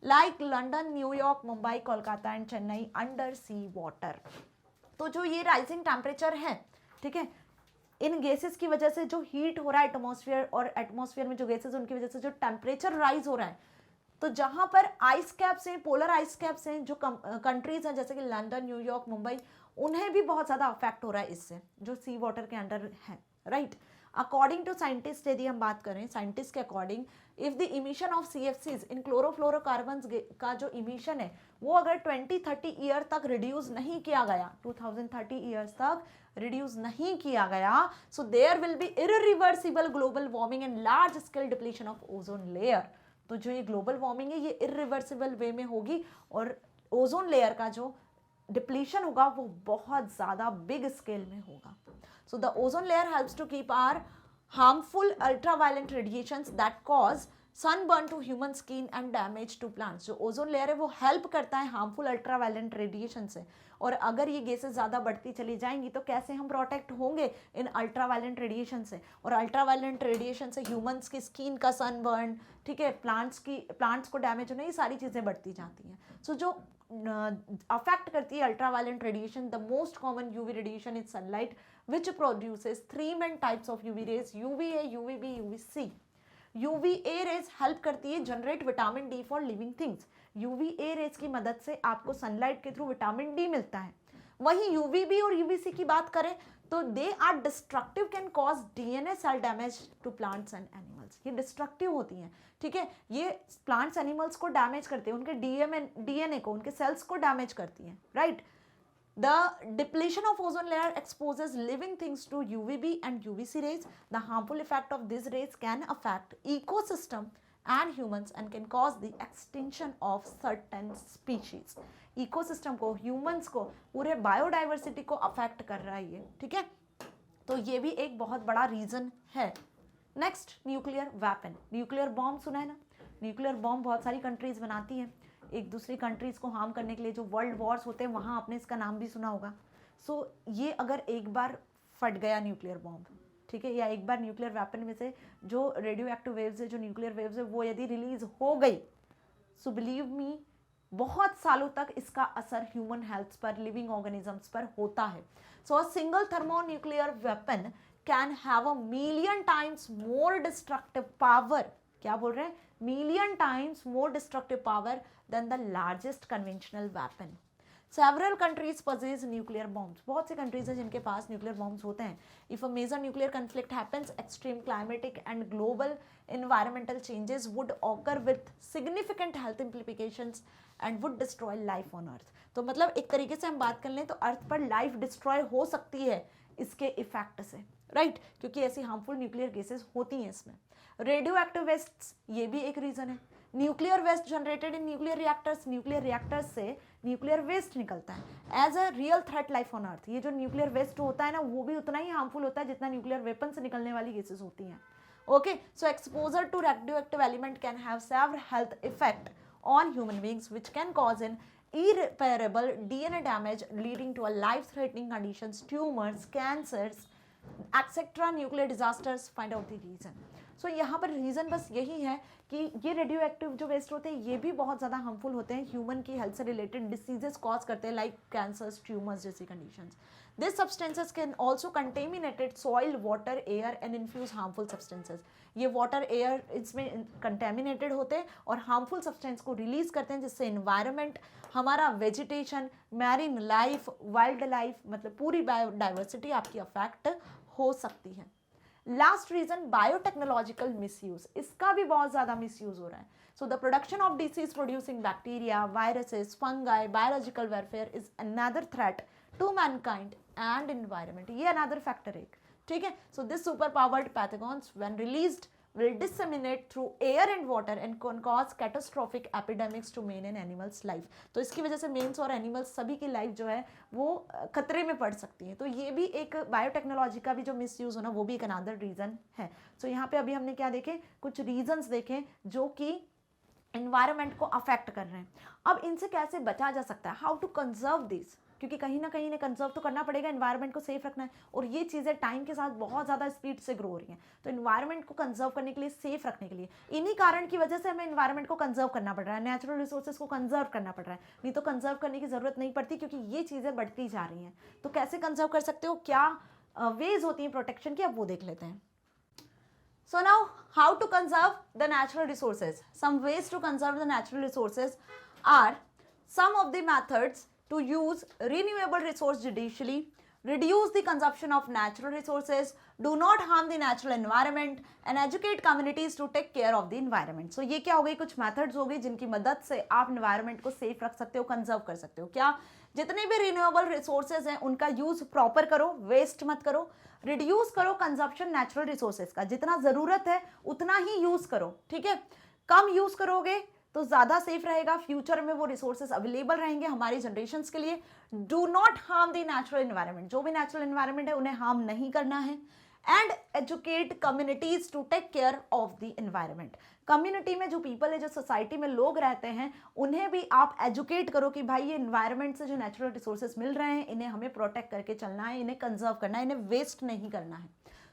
like London, New York, Mumbai, Kolkata and Chennai under sea water. तो जो ये राइजिंग टेम्परेचर है, ठीक है, इन गैसेस की वजह से जो हीट हो रहा है एटमॉस्फेयर, और एटमॉस्फेयर में जो गैसेस उनकी वजह से जो टेम्परेचर राइज हो रहा है, तो जहां पर आइस कैप्स हैं, पोलर आइस कैप्स हैं, जो कंट्रीज हैं जैसे कि लंदन, न्यूयॉर्क, मुंबई, उन्हें भी बहुत ज़्यादा अफेक्ट हो रहा है इससे, जो सी वाटर के अंडर है, राइट। अकॉर्डिंग टू साइंटिस्ट, यदि हम बात करें साइंटिस्ट के according, if the emission of CFCs in chlorofluorocarbons का जो इमिशन है वो अगर 20-30 ईयर तक रिड्यूस नहीं किया गया, 2030 ईयर्स तक रिड्यूस नहीं किया गया, so there will be irreversible global warming and large scale depletion of ozone layer. तो जो ये ग्लोबल वार्मिंग है ये इरिवर्सिबल वे में होगी, और ओजोन लेयर का जो डिप्लीशन होगा वो बहुत ज़्यादा बिग स्केल में होगा. So the ozone layer helps to keep our harmful ultraviolet radiations that cause sunburn to human skin and damage to plants. जो ओजोन लेयर है वो हेल्प करता है हार्मफुल अल्ट्रावायलेंट रेडिएशन से. और अगर ये गैसेस ज़्यादा बढ़ती चली जाएंगी तो कैसे हम प्रोटेक्ट होंगे इन अल्ट्रावायलेंट रेडिएशन से. और अल्ट्रावायलेंट रेडिएशन से ह्यूमंस की स्किन का सनबर्न, ठीक है, प्लांट्स को डैमेज होना, ये सारी चीज़ें बढ़ती जाती हैं. सो जो अफेक्ट करती है ultraviolet radiation, the most common UV radiation is sunlight which produces 3 main types of UV rays, UVA, UVB, UVC. UVA rays help करती है generate vitamin D for living things. UVA rays की मदद से आपको सनलाइट के थ्रू विटामिन डी मिलता है. वहीं यूवीबी और यूवीसी की बात करें तो they are destructive, can cause DNA cell damage to plants and animals. ये डिस्ट्रक्टिव होती हैं, ठीक है, ये प्लांट्स एनिमल्स को डैमेज करते हैं, उनके डीएनए को, उनके सेल्स को डैमेज करती हैं, right. The depletion of ozone layer exposes living things to UVB and UVC rays. The harmful effect of these rays can affect ecosystem and humans and can cause the extinction of certain species. Ecosystem को, humans को, पूरे biodiversity को affect कर रहा है ये, ठीक है. तो ये भी एक बहुत बड़ा reason है. Next, nuclear weapon. Nuclear bomb सुना है ना? Nuclear bomb बहुत सारी countries बनाती हैं एक दूसरी कंट्रीज को हार्म करने के लिए. जो वर्ल्ड वॉर्स होते हैं वहाँ आपने इसका नाम भी सुना होगा. सो ये अगर एक बार फट गया न्यूक्लियर बॉम्ब, ठीक है, या एक बार न्यूक्लियर वेपन में से जो रेडियो एक्टिव वेव्स है, जो न्यूक्लियर वेव्स है, वो यदि रिलीज हो गई, सो बिलीव मी बहुत सालों तक इसका असर ह्यूमन हेल्थ पर, लिविंग ऑर्गेनिजम्स पर होता है. So a single thermonuclear weapon can have a million times more destructive power. क्या बोल रहे हैं? Million times more destructive power than the largest conventional weapon. Several countries possess nuclear bombs. बहुत से countries हैं जिनके पास nuclear bombs होते हैं. If a major nuclear conflict happens, extreme climatic and global environmental changes would occur with significant health implications and would destroy life on Earth. तो मतलब एक तरीके से हम बात कर लें तो अर्थ पर लाइफ डिस्ट्रॉय हो सकती है इसके इफेक्ट से, राइट, क्योंकि ऐसी हार्मफुल न्यूक्लियर केसेस होती हैं इसमें. रेडियो एक्टिव वेस्ट, ये भी एक रीजन है. Nuclear waste generated in nuclear reactors, nuclear reactors से न्यूक्लियर वेस्ट निकलता है as a real threat life on earth. ये जो न्यूक्लियर वेस्ट होता है ना, वो भी उतना ही हार्मफुल होता है जितना न्यूक्लियर वेपन से निकलने वाली गैसेस होती हैं. Okay, so exposure to radioactive element can have several health effect on human beings which can cause an irreparable DNA damage leading to a life-threatening conditions, tumors, cancers, etc. Nuclear disasters. Find out the reason. सो यहाँ पर रीज़न बस यही है कि ये रेडियो एक्टिव जो वेस्ट होते हैं ये भी बहुत ज़्यादा हार्मफुल होते हैं, ह्यूमन की हेल्थ से रिलेटेड डिसीजेस कॉज करते हैं लाइक कैंसर्स, ट्यूमर्स जैसी conditions. This substances can also contaminated soil, water, air and infuse harmful substances. ये वाटर, एयर इसमें कंटेमिनेटेड होते हैं और हार्मफुल सब्सटेंस को रिलीज करते हैं जिससे इन्वायरमेंट, हमारा vegetation, marine life, wildlife, मतलब पूरी बायोडाइवर्सिटी आपकी अफेक्ट हो सकती है. Last reason, biotechnological misuse. इसका भी बहुत ज़्यादा मिसयूज हो रहा है. So the production of disease producing bacteria, viruses, fungi, biological welfare is another threat to mankind and environment. ये अनदर फैक्टर एक, ठीक है. So this super powered pathogens when released will disseminate through air and water and can cause catastrophic epidemics to man and animals life. तो इसकी वजह से मेन्स और एनिमल्स सभी की लाइफ जो है वो खतरे में पड़ सकती है. तो ये भी एक बायोटेक्नोलॉजी का भी जो मिसयूज होना वो भी एक अनदर रीजन है. सो यहाँ पे अभी हमने क्या देखे, कुछ रीजंस देखे जो कि एनवायरनमेंट को अफेक्ट कर रहे हैं. अब इनसे कैसे बचा जा सकता है, हाउ टू कंजर्व दिस, क्योंकि कहीं ना कहीं इन्हें कंजर्व तो करना पड़ेगा, एनवायरनमेंट को सेफ रखना है और ये चीज़ें टाइम के साथ बहुत ज़्यादा स्पीड से ग्रो हो रही हैं. तो एनवायरनमेंट को कंजर्व करने के लिए, सेफ रखने के लिए, इन्हीं कारण की वजह से हमें एनवायरनमेंट को कंजर्व करना पड़ रहा है, नेचुरल रिसोर्सेज को कंजर्व करना पड़ रहा है. नहीं तो कंजर्व करने की ज़रूरत नहीं पड़ती क्योंकि ये चीज़ें बढ़ती जा रही हैं. तो कैसे कंजर्व कर सकते हो, क्या वेज होती हैं प्रोटेक्शन की, अब वो देख लेते हैं. So now, how to conserve the natural resources? Some ways to conserve the natural resources are some of the methods to use renewable resource judiciously, reduce the consumption of natural resources, do not harm the natural environment, and educate communities to take care of the environment. So ये क्या हो गई, कुछ methods हो गई जिनकी मदद से आप environment को safe रख सकते हो, conserve कर सकते हो. क्या, जितने भी renewable resources हैं उनका use proper करो, waste मत करो. रिड्यूस करो कंजप्शन नेचुरल रिसोर्सेज का, जितना ज़रूरत है उतना ही यूज़ करो, ठीक है. कम यूज़ करोगे तो ज़्यादा सेफ रहेगा, फ्यूचर में वो रिसोर्सेज अवेलेबल रहेंगे हमारी जनरेशन्स के लिए। Do not harm the natural environment, जो भी नेचुरल एनवायरनमेंट है उन्हें हार्म नहीं करना है। And educate communities to take care of the environment, community में जो पीपल है, जो सोसाइटी में लोग रहते हैं, उन्हें भी आप एजुकेट करो कि भाई ये एनवायरनमेंट से जो नेचुरल रिसोर्सेज मिल रहे हैं इन्हें हमें प्रोटेक्ट करके चलना है, इन्हें कंजर्व करना है, इन्हें वेस्ट नहीं करना है।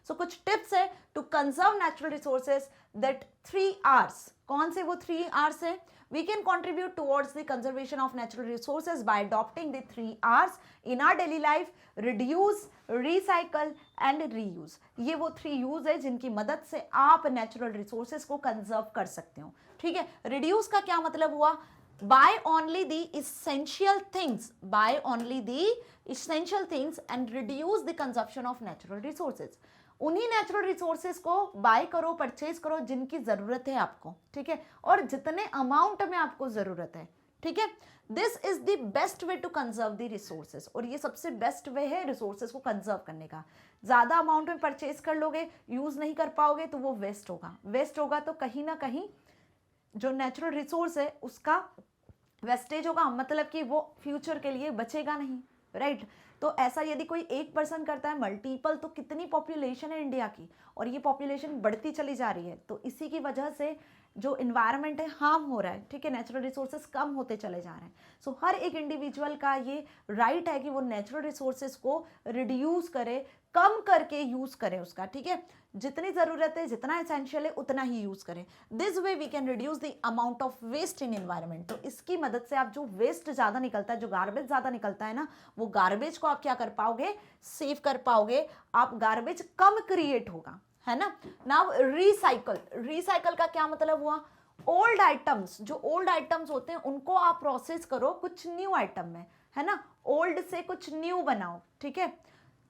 सो कुछ टिप्स है to conserve natural resources, that 3 R's। कौन से वो 3 R's है? We can contribute towards the conservation of natural resources by adopting the 3 R's in our daily life: reduce, recycle and reuse। ये वो 3 यूज है जिनकी मदद से आप नेचुरल रिसोर्सेज को कंजर्व कर सकते हो। ठीक है, रिड्यूस का क्या मतलब हुआ? buy only the essential things, buy only the essential things and reduce the consumption of natural resources। उन्हीं नेचुरल रिसोर्सेज को बाय करो, परचेज करो जिनकी जरूरत है आपको, ठीक है, और जितने अमाउंट में आपको जरूरत है, ठीक है। This is the best way to conserve the resources, और ये सबसे बेस्ट वे है रिसोर्सेज को कंजर्व करने का। ज्यादा अमाउंट में परचेज कर लोगे, यूज नहीं कर पाओगे तो वो वेस्ट होगा, वेस्ट होगा तो कहीं ना कहीं जो नेचुरल रिसोर्स है उसका वेस्टेज होगा, मतलब कि वो फ्यूचर के लिए बचेगा नहीं, राइट। तो ऐसा यदि कोई एक पर्सन करता है मल्टीपल, तो कितनी पॉपुलेशन है इंडिया की, और ये पॉपुलेशन बढ़ती चली जा रही है, तो इसी की वजह से जो इन्वायरमेंट है हार्म हो रहा है, ठीक है, नेचुरल रिसोर्सेज कम होते चले जा रहे हैं। सो हर एक इंडिविजुअल का ये राइट है कि वो नेचुरल रिसोर्सेज को रिड्यूस करे, कम करके यूज करें उसका, ठीक है, जितनी जरूरत है, जितना एसेंशियल है उतना ही यूज करें। This way we can reduce the amount of waste in environment. तो इसकी मदद से आप जो वेस्ट ज्यादा निकलता है, जो गार्बेज ज्यादा निकलता है ना, वो गार्बेज को आप क्या कर पाओगे? सेव कर पाओगे, आप गार्बेज कम क्रिएट होगा, है ना। नाउ रिसाइकल, रिसाइकल का क्या मतलब हुआ? ओल्ड आइटम्स, जो ओल्ड आइटम्स होते हैं उनको आप प्रोसेस करो कुछ न्यू आइटम में, है ना, ओल्ड से कुछ न्यू बनाओ, ठीक है।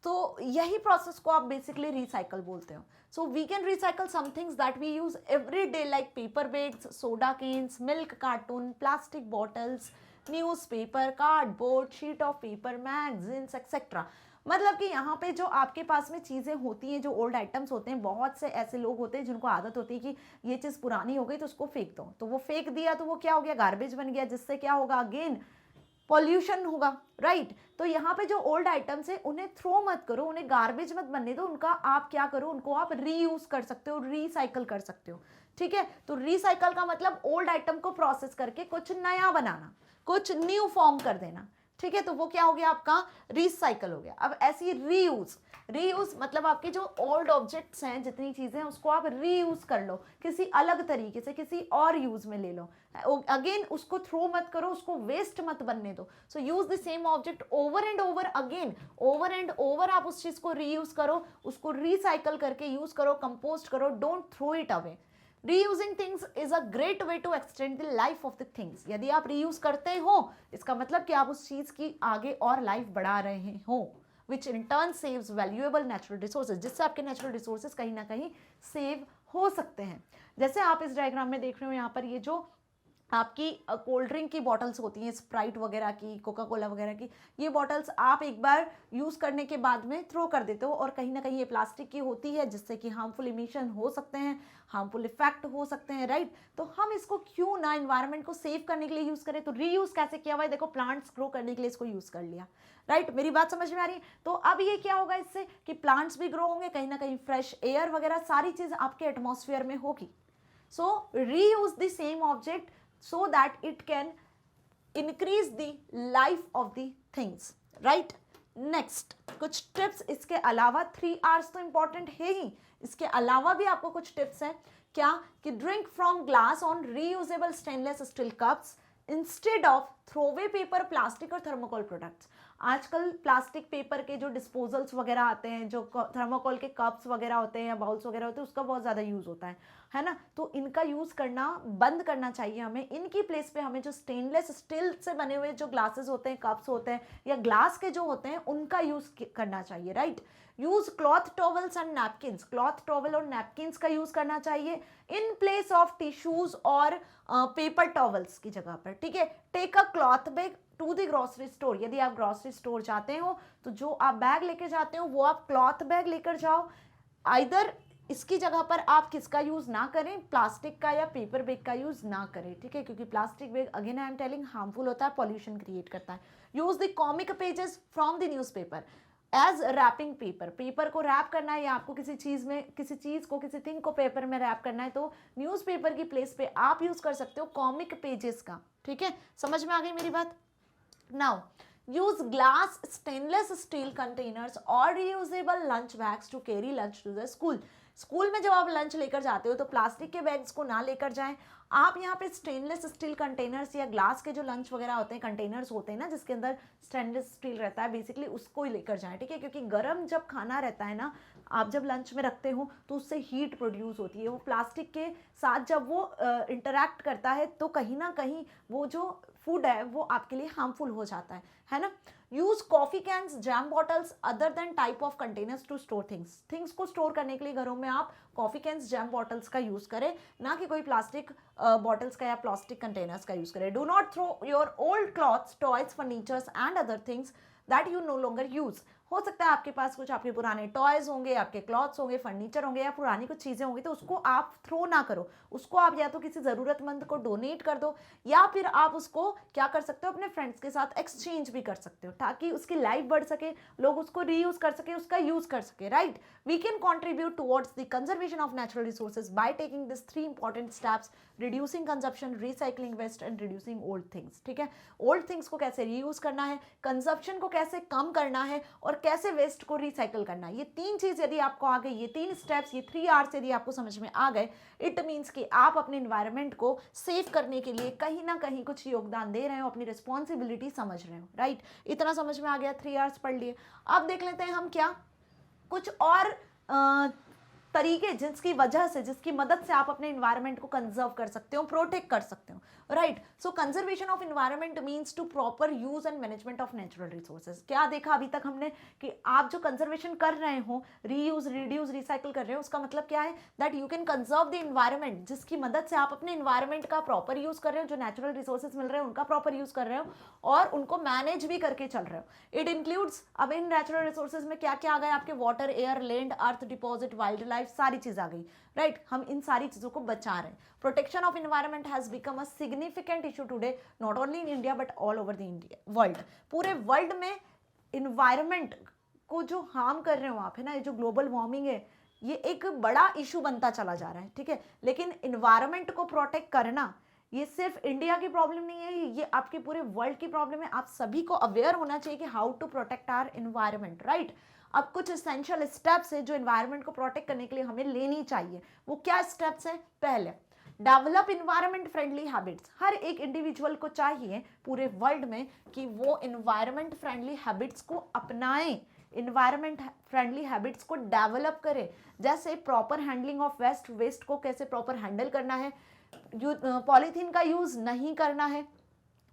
तो यही प्रोसेस को आप बेसिकली रिसाइकल बोलते हो। So we can recycle some things that we use every day, like paper bags, soda cans, milk carton, plastic bottles, newspaper, cardboard, sheet of paper, magazines etcetera. मतलब कि यहाँ पे जो आपके पास में चीज़ें होती हैं, जो ओल्ड आइटम्स होते हैं, बहुत से ऐसे लोग होते हैं जिनको आदत होती है कि ये चीज़ पुरानी हो गई तो उसको फेंक दो, तो वो फेंक दिया तो वो क्या हो गया? गार्बेज बन गया, जिससे क्या होगा? अगेन पॉल्यूशन होगा, राइट। तो यहाँ पे जो ओल्ड आइटम्स है उन्हें थ्रो मत करो, उन्हें गार्बेज मत बनने दो, उनका आप क्या करो? उनको आप रीयूज कर सकते हो, रिसाइकल कर सकते हो, ठीक है। तो रिसाइकल का मतलब ओल्ड आइटम को प्रोसेस करके कुछ नया बनाना, कुछ न्यू फॉर्म कर देना, ठीक है। तो वो क्या हो गया? आपका रिसाइकल हो गया। अब ऐसी रीयूज, रीयूज मतलब आपके जो ओल्ड ऑब्जेक्ट्स हैं, जितनी चीजें हैं, उसको आप रीयूज कर लो, किसी अलग तरीके से, किसी और यूज में ले लो। अगेन उसको थ्रो मत करो, उसको वेस्ट मत बनने दो। So use the same object over and over again, over and over आप उस चीज को रीयूज करो, उसको रिसाइकल करके यूज करो, कंपोस्ट करो, don't throw it away. Reusing things is a great way to extend the life of the things. यदि आप रीयूज करते हो, इसका मतलब कि आप उस चीज की आगे और लाइफ बढ़ा रहे हो, which in turn saves valuable natural resources, जिससे आपके नेचुरल रिसोर्सेज कहीं ना कहीं सेव हो सकते हैं। जैसे आप इस डायग्राम में देख रहे हो, यहाँ पर ये जो आपकी कोल्ड ड्रिंक की बॉटल्स होती हैं, स्प्राइट वगैरह की, कोका कोला वगैरह की, ये बॉटल्स आप एक बार यूज़ करने के बाद में थ्रो कर देते हो, और कहीं ना कहीं ये प्लास्टिक की होती है, जिससे कि हार्मफुल इमिशन हो सकते हैं, हार्मफुल इफेक्ट हो सकते हैं, राइट। तो हम इसको क्यों ना एनवायरनमेंट को सेव करने के लिए यूज़ करें? तो रीयूज़ कैसे किया हुआ है? देखो, प्लांट्स ग्रो करने के लिए इसको यूज़ कर लिया, राइट। मेरी बात समझ में आ रही है? तो अब ये क्या होगा इससे कि प्लांट्स भी ग्रो होंगे, कहीं ना कहीं फ्रेश एयर वगैरह सारी चीज़ आपके एटमॉस्फेयर में होगी। So reuse the same object so that it can increase the life of the things, right? Next, कुछ टिप्स इसके अलावा, 3 R's तो इंपॉर्टेंट है ही, इसके अलावा भी आपको कुछ टिप्स हैं। क्या? कि drink from glass on reusable stainless steel cups instead of throwaway paper, plastic और थर्मोकोल प्रोडक्ट्स। आजकल प्लास्टिक पेपर के जो डिस्पोजल्स वगैरह आते हैं, जो थर्मोकोल के कप्स वगैरह होते हैं या बाउल्स वगैरह होते हैं, उसका बहुत ज़्यादा यूज़ होता है ना। तो इनका यूज़ करना बंद करना चाहिए हमें। इनकी प्लेस पे हमें जो स्टेनलेस स्टील से बने हुए जो ग्लासेस होते हैं, कप्स होते हैं, या ग्लास के जो होते हैं, उनका यूज़ करना चाहिए, right. Use cloth towels and napkins, cloth towel और नैपकिन्स का यूज करना चाहिए इन प्लेस ऑफ टिश्यूज और पेपर टॉवल्स की जगह पर, ठीक है। Take a cloth bag to the grocery store, यदि आप ग्रोसरी स्टोर जाते हो तो जो आप बैग लेकर जाते हो वो आप क्लॉथ बैग लेकर जाओ। आइदर इसकी जगह पर आप किसका यूज ना करें, प्लास्टिक का या पेपर बैग का यूज ना करें, ठीक है, क्योंकि plastic bag again I am telling harmful होता है, पॉल्यूशन क्रिएट करता है। Use the comic pages from the newspaper as wrapping paper, paper को रैप करना है या आपको किसी चीज में, किसी चीज को, किसी थिंग को पेपर में रैप करना है तो न्यूज़पेपर की प्लेस पे आप यूज कर सकते हो कॉमिक पेजेस का, ठीक है, समझ में आ गई मेरी बात। Now use glass stainless steel containers or reusable lunch bags to carry lunch to the school। School में जब आप लंच लेकर जाते हो तो प्लास्टिक के बैग्स को ना लेकर जाएं, आप यहाँ पे स्टेनलेस स्टील कंटेनर्स या ग्लास के जो लंच वगैरह होते हैं, कंटेनर्स होते हैं ना जिसके अंदर स्टेनलेस स्टील रहता है, बेसिकली उसको ही लेकर जाएं, ठीक है, क्योंकि गर्म जब खाना रहता है ना, आप जब लंच में रखते हो तो उससे हीट प्रोड्यूस होती है, वो प्लास्टिक के साथ जब वो इंटरैक्ट करता है तो कहीं ना कहीं वो जो फूड है वो आपके लिए हार्मफुल हो जाता है ना। Use coffee cans, jam bottles other than type of containers to store things, things को स्टोर करने के लिए घरों में आप कॉफी कैंस, जैम बॉटल्स का यूज करें, ना कि कोई प्लास्टिक बॉटल्स का या प्लास्टिक कंटेनर्स का यूज करें। Do not throw your old clothes, toys, furnitures and other things that you no longer use. हो सकता है आपके पास कुछ आपके पुराने टॉयज होंगे, आपके क्लॉथ्स होंगे, फर्नीचर होंगे या पुरानी कुछ चीज़ें होंगी, तो उसको आप थ्रो ना करो, उसको आप या तो किसी ज़रूरतमंद को डोनेट कर दो या फिर आप उसको क्या कर सकते हो, अपने फ्रेंड्स के साथ एक्सचेंज भी कर सकते हो ताकि उसकी लाइफ बढ़ सके, लोग उसको रीयूज कर सके, उसका यूज कर सके, right. We can contribute towards the conservation of natural resources by taking this 3 important steps, reducing consumption, recycling waste and reducing old things, ठीक है। ओल्ड थिंग्स को कैसे रीयूज करना है, कंजप्शन को कैसे कम करना है और कैसे वेस्ट को रिसाइकल करना है, ये 3 चीज यदि आपको आ गई, ये 3 स्टेप्स, ये 3 आवर्स यदि आपको समझ में आ गए, इट मीन्स कि आप अपने एनवायरनमेंट को सेव करने के लिए कहीं ना कहीं कुछ योगदान दे रहे हो, अपनी रिस्पॉन्सिबिलिटी समझ रहे हो, राइट। इतना समझ में आ गया, 3 आवर्स पढ़ लिए। अब देख लेते हैं हम क्या कुछ और तरीके जिसकी वजह से, जिसकी मदद से आप अपने एनवायरनमेंट को कंजर्व कर सकते हो, प्रोटेक्ट कर सकते हो, right. So conservation of environment means to proper use and management of natural resources. क्या देखा अभी तक हमने कि आप जो कंजर्वेशन कर रहे हो, रीयूज, रिड्यूस, रिसाइकिल कर रहे हो, उसका मतलब क्या है, that you can conserve the environment, जिसकी मदद से आप अपने एनवायरनमेंट का प्रॉपर यूज कर रहे हो, जो नेचुरल रिसोर्सेज मिल रहे हैं उनका प्रॉपर यूज कर रहे हो और उनको मैनेज भी करके चल रहे हो। इट इंक्लूड्स, अब इन नेचुरल रिसोर्सेज में क्या क्या आ गया आपके, वाटर, एयर, लैंड, अर्थ, डिपॉजिट, वाइल्ड लाइफ, सारी चीज आ गई, राइट। हम इन सारी चीजों को बचा रहे हैं। Protection of environment has become a significant issue today, not only in India but all over the India world. पूरे वर्ल्ड में एनवायरनमेंट को जो हार्म कर रहे हो आप, है ना, ये जो ग्लोबल वार्मिंग है, ये एक बड़ा इशू बनता चला जा रहा है, ठीक है। लेकिन एनवायरनमेंट को प्रोटेक्ट करना ये सिर्फ इंडिया की प्रॉब्लम नहीं है, ये आपके पूरे वर्ल्ड की प्रॉब्लम है। आप सभी को अवेयर होना चाहिए कि how to protect our environment, right. अब कुछ एसेंशियल स्टेप्स है जो एनवायरनमेंट को प्रोटेक्ट करने के लिए हमें लेनी चाहिए। वो क्या स्टेप्स हैं? पहले, डेवलप इन्वायरमेंट फ्रेंडली हैबिट्स। हर एक इंडिविजुअल को चाहिए पूरे वर्ल्ड में कि वो इन्वायरमेंट फ्रेंडली हैबिट्स को अपनाएं, इन्वायरमेंट फ्रेंडली हैबिट्स को डेवलप करें। जैसे proper handling of waste, waste को कैसे प्रॉपर हैंडल करना है, पॉलीथीन का यूज नहीं करना है,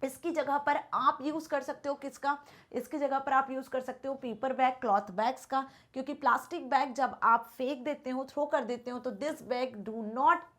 इसकी जगह पर आप यूज कर सकते हो किसका, इसकी जगह पर आप यूज कर सकते हो पेपर बैग, क्लॉथ बैग्स का, क्योंकि प्लास्टिक बैग जब आप फेंक देते हो, थ्रो कर देते हो, तो this bag do not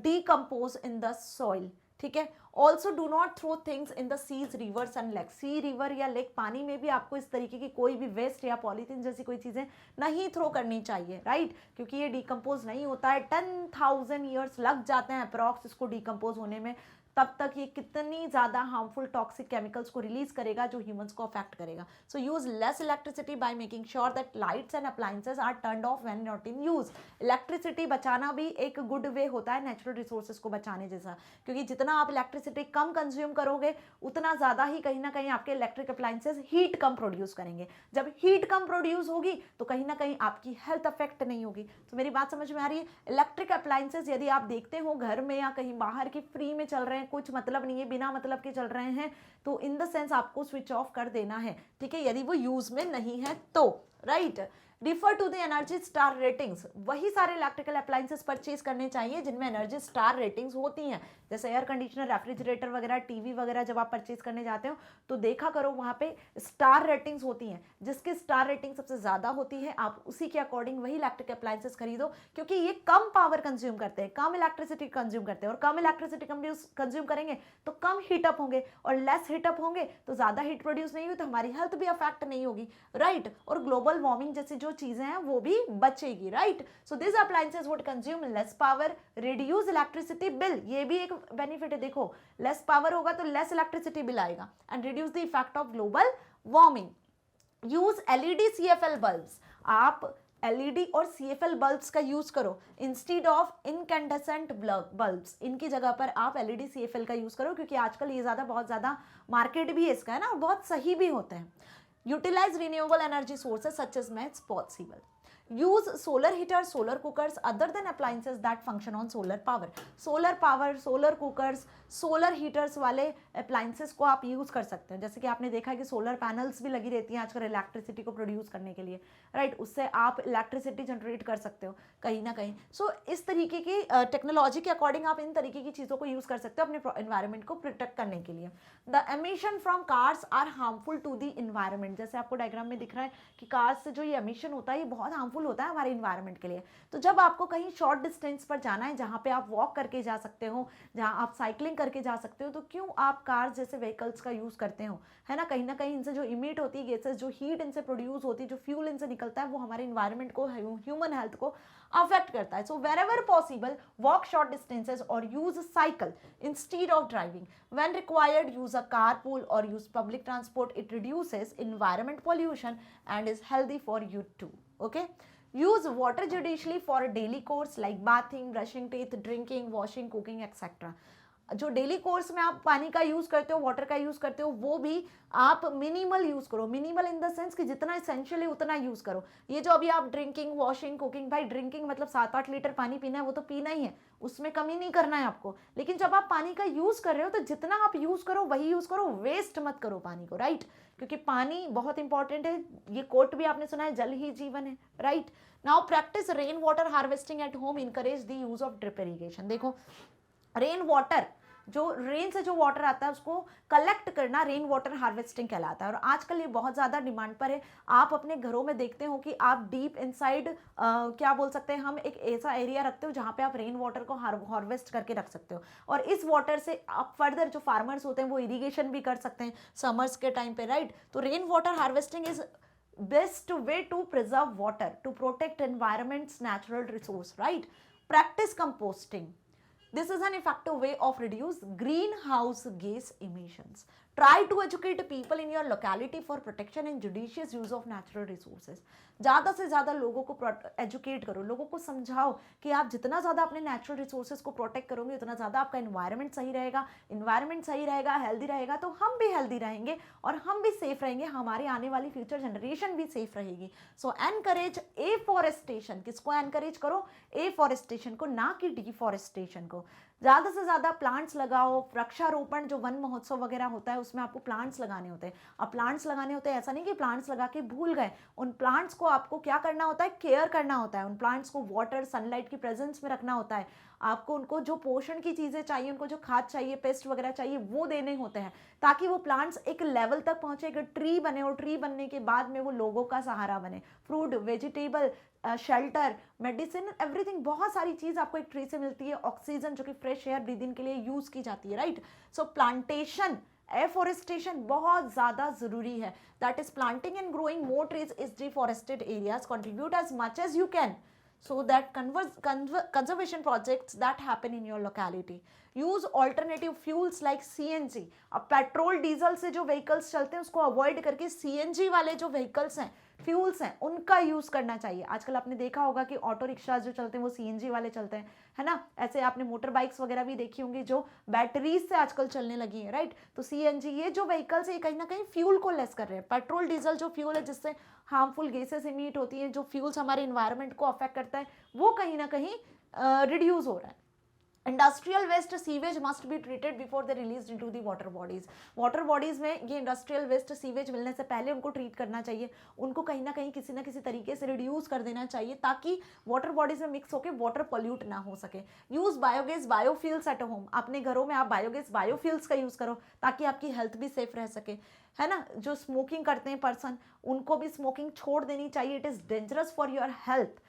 decompose in the soil, ठीक है। Also do not throw things in the seas, rivers and lake. Sea, river या लेक, पानी में भी आपको इस तरीके की कोई भी वेस्ट या पॉलीथीन जैसी कोई चीजें नहीं थ्रो करनी चाहिए, राइट, क्योंकि ये डिकम्पोज नहीं होता है। 10,000 ईयर्स लग जाते हैं अप्रॉक्स इसको डिकम्पोज होने में, तब तक ये कितनी ज़्यादा हार्मफुल टॉक्सिक केमिकल्स को रिलीज करेगा जो ह्यूमंस को अफेक्ट करेगा। So use less electricity by making sure that lights and appliances are turned off when not in use. Electricity बचाना भी एक गुड वे होता है नेचुरल रिसोर्सेज को बचाने जैसा, क्योंकि जितना आप इलेक्ट्रिसिटी कम कंज्यूम करोगे उतना ज़्यादा ही कहीं ना कहीं आपके इलेक्ट्रिक अप्लायंसेस हीट कम प्रोड्यूस करेंगे। जब हीट कम प्रोड्यूस होगी तो कहीं ना कहीं आपकी हेल्थ अफेक्ट नहीं होगी। तो मेरी बात समझ में आ रही है? इलेक्ट्रिक अप्लायंसेस यदि आप देखते हो घर में या कहीं बाहर की फ्री में चल रहे हैं, कुछ मतलब नहीं है, बिना मतलब के चल रहे हैं, तो इन द सेंस आपको स्विच ऑफ कर देना है, ठीक है, यदि वो यूज में नहीं है तो, right. Defer to the energy star ratings. वही सारे इलेक्ट्रिकल अप्लायंसेस परचेज करने चाहिए जिनमें एनर्जी स्टार रेटिंग्स होती हैं, जैसे एयर कंडीशनर, रेफ्रिजरेटर वगैरह, टीवी वगैरह। जब आप परचेज करने जाते हो तो देखा करो वहां पे स्टार रेटिंग्स होती हैं, जिसकी स्टार रेटिंग सबसे ज्यादा होती है आप उसी के अकॉर्डिंग वही इलेक्ट्रिक अप्लायंसेस खरीदो, क्योंकि ये कम पावर कंज्यूम करते हैं, कम इलेक्ट्रिसिटी कंज्यूम करते हैं, और कम इलेक्ट्रिसिटी कंज्यूम करेंगे तो कम हीटअप होंगे, और लेस हीटअप होंगे तो ज्यादा हीट प्रोड्यूस नहीं हुई तो हमारी हेल्थ भी अफेक्ट नहीं होगी, राइट। और ग्लोबल वार्मिंग जैसी जो चीजें हैं वो भी बचेगी, right. So this appliances would consume less power, reduce electricity bill, ये भी एक बेनिफिट है। देखो लेस पावर होगा तो लेस इलेक्ट्रिसिटी बिल आएगा, and reduce the effect of global warming. Use LED CFL bulbs, आप एलईडी और सीएफएल बल्ब्स का यूज करो इंस्टीड ऑफ इनकैंडेसेंट बल्ब्स। इनकी जगह पर आप एलईडी सीएफएल का यूज करो, क्योंकि आजकल ये ज्यादा बहुत ज्यादा मार्केट भी है इसका, है ना, और बहुत सही भी होते हैं। Utilize renewable energy sources such as much possible. use solar heaters, solar cookers other than appliances that function on solar power. solar power, solar cookers, solar heaters वाले appliances को आप यूज कर सकते हैं। जैसे कि आपने देखा है कि सोलर पैनल्स भी लगी रहती हैं आजकल इलेक्ट्रिसिटी को प्रोड्यूस करने के लिए, राइट, उससे आप इलेक्ट्रिसिटी जनरेट कर सकते हो कहीं ना कहीं। सो इस तरीके की टेक्नोलॉजी के अकॉर्डिंग आप इन तरीके की चीज़ों को यूज कर सकते हो अपने एनवायरमेंट को प्रोटेक्ट करने के लिए। The emission from cars are harmful to the environment, जैसे आपको डायग्राम में दिख रहा है कि कार्स से जो ये एमिशन होता है ये बहुत हार्मफुल होता है हमारे इन्वायरमेंट के लिए। तो जब आपको कहीं शॉर्ट डिस्टेंस पर जाना है जहाँ पे आप वॉक करके जा सकते हो, जहाँ आप साइकिलिंग करके जा सकते हो, तो क्यों आप कार्स जैसे व्हीकल्स का यूज करते हो, है ना कहीं इनसे जो इमिट होती है गैसेस, जो हीट इनसे प्रोड्यूस होती है, जो फ्यूल इनसे निकलता है, वो हमारे इन्वायरमेंट को, ह्यूमन हेल्थ को अफेक्ट करता है। So wherever possible walk short distances और use cycle instead of driving. When required use a carpool और use public transport, it reduces environment pollution and is healthy for you too. Okay, use water judiciously for a daily course like bathing, brushing teeth, drinking, washing, cooking, etc. जो डेली कोर्स में आप पानी का यूज करते हो, वाटर का यूज करते हो, वो भी आप मिनिमल यूज करो। मिनिमल इन द सेंस कि जितना इसेंशियल है उतना यूज करो। ये जो अभी आप ड्रिंकिंग, वॉशिंग, कुकिंग, भाई ड्रिंकिंग मतलब 7-8 लीटर पानी पीना है, वो तो पीना ही है, उसमें कमी नहीं करना है आपको। लेकिन जब आप पानी का यूज कर रहे हो तो जितना आप यूज करो वही यूज करो, वेस्ट मत करो पानी को, राइट, क्योंकि पानी बहुत इंपॉर्टेंट है। ये कोट भी आपने सुना है, जल ही जीवन है, right. Now practice rain water harvesting at home, encourage the use of drip irrigation. देखो रेन वाटर, जो रेन से जो वाटर आता है उसको कलेक्ट करना रेन वाटर हार्वेस्टिंग कहलाता है, और आजकल ये बहुत ज़्यादा डिमांड पर है। आप अपने घरों में देखते हो कि आप डीप इनसाइड क्या बोल सकते हैं, हम एक ऐसा एरिया रखते हो जहाँ पे आप रेन वाटर को हार्वेस्ट करके रख सकते हो, और इस वाटर से आप फर्दर जो फार्मर्स होते हैं वो इरीगेशन भी कर सकते हैं समर्स के टाइम पे, राइट। तो rain water harvesting is best way to preserve water, to protect environment's natural resource, right. Practice composting. This is an effective way of reduce greenhouse gas emissions. Try to educate people in your locality for protection and judicious use of natural resources. ज़्यादा से ज़्यादा लोगों को एजुकेट करो, लोगों को समझाओ कि आप जितना ज़्यादा अपने नेचुरल रिसोर्सेज को प्रोटेक्ट करोगे उतना ज़्यादा आपका इन्वायरमेंट सही रहेगा। इन्वायरमेंट सही रहेगा, हेल्दी रहेगा, तो हम भी हेल्दी रहेंगे और हम भी सेफ रहेंगे, हमारी आने वाली फ्यूचर जनरेशन भी सेफ रहेगी। सो एनकरेज एफॉरेस्टेशन, किसको एनकरेज करो? एफॉरेस्टेशन को, ना कि डिफॉरेस्टेशन को। ज़्यादा से ज़्यादा प्लांट्स लगाओ। वृक्षारोपण जो वन महोत्सव वगैरह होता है उसमें आपको प्लांट्स लगाने होते हैं। अब प्लांट्स लगाने होते हैं, ऐसा नहीं कि प्लांट्स लगा के भूल गए, उन प्लांट्स को आपको क्या करना होता है? केयर करना होता है। उन प्लांट्स को वाटर, सनलाइट की प्रेजेंस में रखना होता है। आपको उनको जो पोषण की चीज़ें चाहिए, उनको जो खाद चाहिए, पेस्ट वगैरह चाहिए, वो देने होते हैं ताकि वो प्लांट्स एक लेवल तक पहुंचे, एक ट्री बने, और ट्री बनने के बाद में वो लोगों का सहारा बने। Fruit, vegetable, shelter, medicine, everything, बहुत सारी चीज़ आपको एक ट्री से मिलती है। ऑक्सीजन जो कि फ्रेश एयर ब्रीदिंग के लिए यूज़ की जाती है, राइट। सो प्लांटेशन, एफॉरेस्टेशन बहुत ज़्यादा ज़रूरी है। That is planting and growing more trees is deforested areas, contribute as much as you can so that conservation projects that happen in your locality. Use alternative fuels like CNG. अब पेट्रोल डीजल से जो व्हीकल्स चलते हैं उसको अवॉइड करके CNG वाले जो व्हीकल्स हैं, फ्यूल्स हैं, उनका यूज करना चाहिए। आजकल आपने देखा होगा कि ऑटो रिक्शा जो चलते हैं वो CNG वाले चलते हैं, है ना। ऐसे आपने मोटर बाइक्स वगैरह भी देखी होंगी जो बैटरीज से आजकल चलने लगी है, राइट। तो CNG, ये जो व्हीकल्स है कहीं ना कहीं फ्यूल को लेस कर रहे हैं। पेट्रोल डीजल जो फ्यूल है जिससे हार्मफुल गैसेस इमिट होती हैं, जो फ्यूल्स हमारे इन्वायरमेंट को अफेक्ट करता है, वो कहीं ना कहीं रिड्यूस हो रहा है। Industrial waste sewage must be treated before the release into the water bodies. Water bodies में ये इंडस्ट्रियल वेस्ट सीवेज मिलने से पहले उनको ट्रीट करना चाहिए, उनको कहीं ना कहीं किसी ना किसी तरीके से रिड्यूस कर देना चाहिए ताकि वाटर बॉडीज में मिक्स होकर वाटर पॉल्यूट ना हो सके। Use biogas, biofuels at home. अपने घरों में आप बायोगैस, बायोफ्यूल्स का यूज करो ताकि आपकी हेल्थ भी सेफ रह सके, है ना। जो स्मोकिंग करते हैं पर्सन, उनको भी स्मोकिंग छोड़ देनी चाहिए। It is dangerous for your health.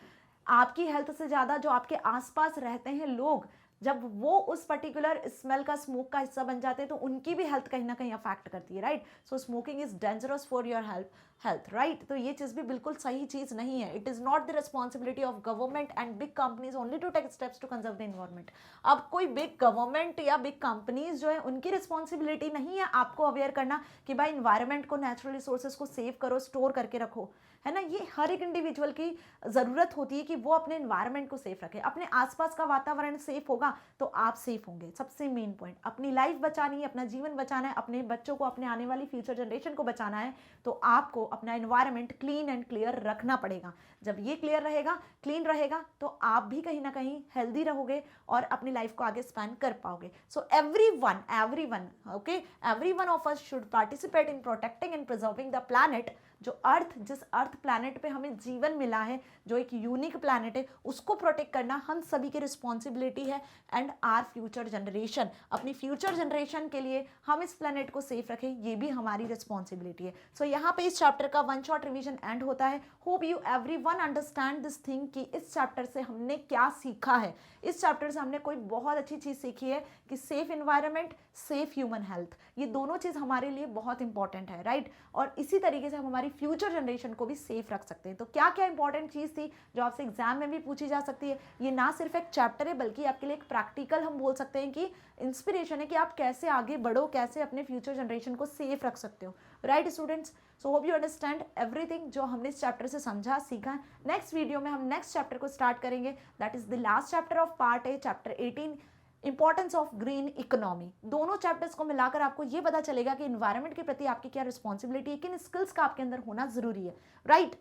आपकी हेल्थ से ज़्यादा जो आपके आसपास रहते हैं लोग, जब वो उस पर्टिकुलर स्मेल का, स्मोक का हिस्सा बन जाते हैं तो उनकी भी हेल्थ कहीं ना कहीं अफेक्ट करती है, right. So smoking is dangerous for your health, right. तो ये चीज़ भी बिल्कुल सही चीज़ नहीं है। It is not the responsibility of government and big companies only to take steps to conserve the environment. अब कोई बिग गवर्नमेंट या बिग कंपनीज जो है उनकी रिस्पॉन्सिबिलिटी नहीं है आपको अवेयर करना कि भाई इन्वायरमेंट को, नेचुरल रिसोर्सेज को सेव करो, स्टोर करके रखो, है ना। ये हर एक इंडिविजुअल की ज़रूरत होती है कि वो अपने इन्वायरमेंट को सेफ रखे। अपने आसपास का वातावरण सेफ होगा तो आप सेफ होंगे। सबसे मेन पॉइंट, अपनी लाइफ बचानी है, अपना जीवन बचाना है, अपने बच्चों को, अपने आने वाली फ्यूचर जनरेशन को बचाना है, तो आपको अपना इन्वायरमेंट क्लीन एंड क्लियर रखना पड़ेगा। जब ये क्लियर रहेगा, क्लीन रहेगा, तो आप भी कहीं ना कहीं हेल्दी रहोगे और अपनी लाइफ को आगे स्पैन कर पाओगे। So everyone okay, everyone of us should participate in protecting and preserving the planet. जो अर्थ, जिस अर्थ प्लैनेट पे हमें जीवन मिला है, जो एक यूनिक प्लैनेट है, उसको प्रोटेक्ट करना हम सभी की रिस्पॉन्सिबिलिटी है। एंड आर फ्यूचर जनरेशन, अपनी फ्यूचर जनरेशन के लिए हम इस प्लैनेट को सेफ रखें, ये भी हमारी रिस्पॉन्सिबिलिटी है। सो यहाँ पे इस चैप्टर का वन शॉट रिवीजन एंड होता है। Hope you everyone understand this thing कि इस चैप्टर से हमने क्या सीखा है। इस चैप्टर से हमने कोई बहुत अच्छी चीज़ सीखी है कि safe environment, safe human health, ये दोनों चीज़ हमारे लिए बहुत इंपॉर्टेंट है, राइट। और इसी तरीके से हम हमारी फ्यूचर जनरेशन को भी सेफ रख सकते हैं। तो क्या क्या इंपॉर्टेंट चीज़ थी जो आपसे एग्जाम में भी पूछी जा सकती है। ये ना सिर्फ एक चैप्टर है बल्कि आपके लिए एक प्रैक्टिकल, हम बोल सकते हैं कि इंस्पिरेशन है कि आप कैसे आगे बढ़ो, कैसे अपने फ्यूचर जनरेशन को सेफ रख सकते हो, right students. So hope you understand everything जो हमने इस चैप्टर से समझा, सीखा। नेक्स्ट वीडियो में हम नेक्स्ट चैप्टर को स्टार्ट करेंगे, that is the last chapter of part A, chapter 18, importance of green economy. दोनों चैप्टर्स को मिलाकर आपको ये पता चलेगा कि इन्वायरमेंट के प्रति आपकी क्या रिस्पॉन्सिबिलिटी है, किन स्किल्स का आपके अंदर होना जरूरी है, राइट।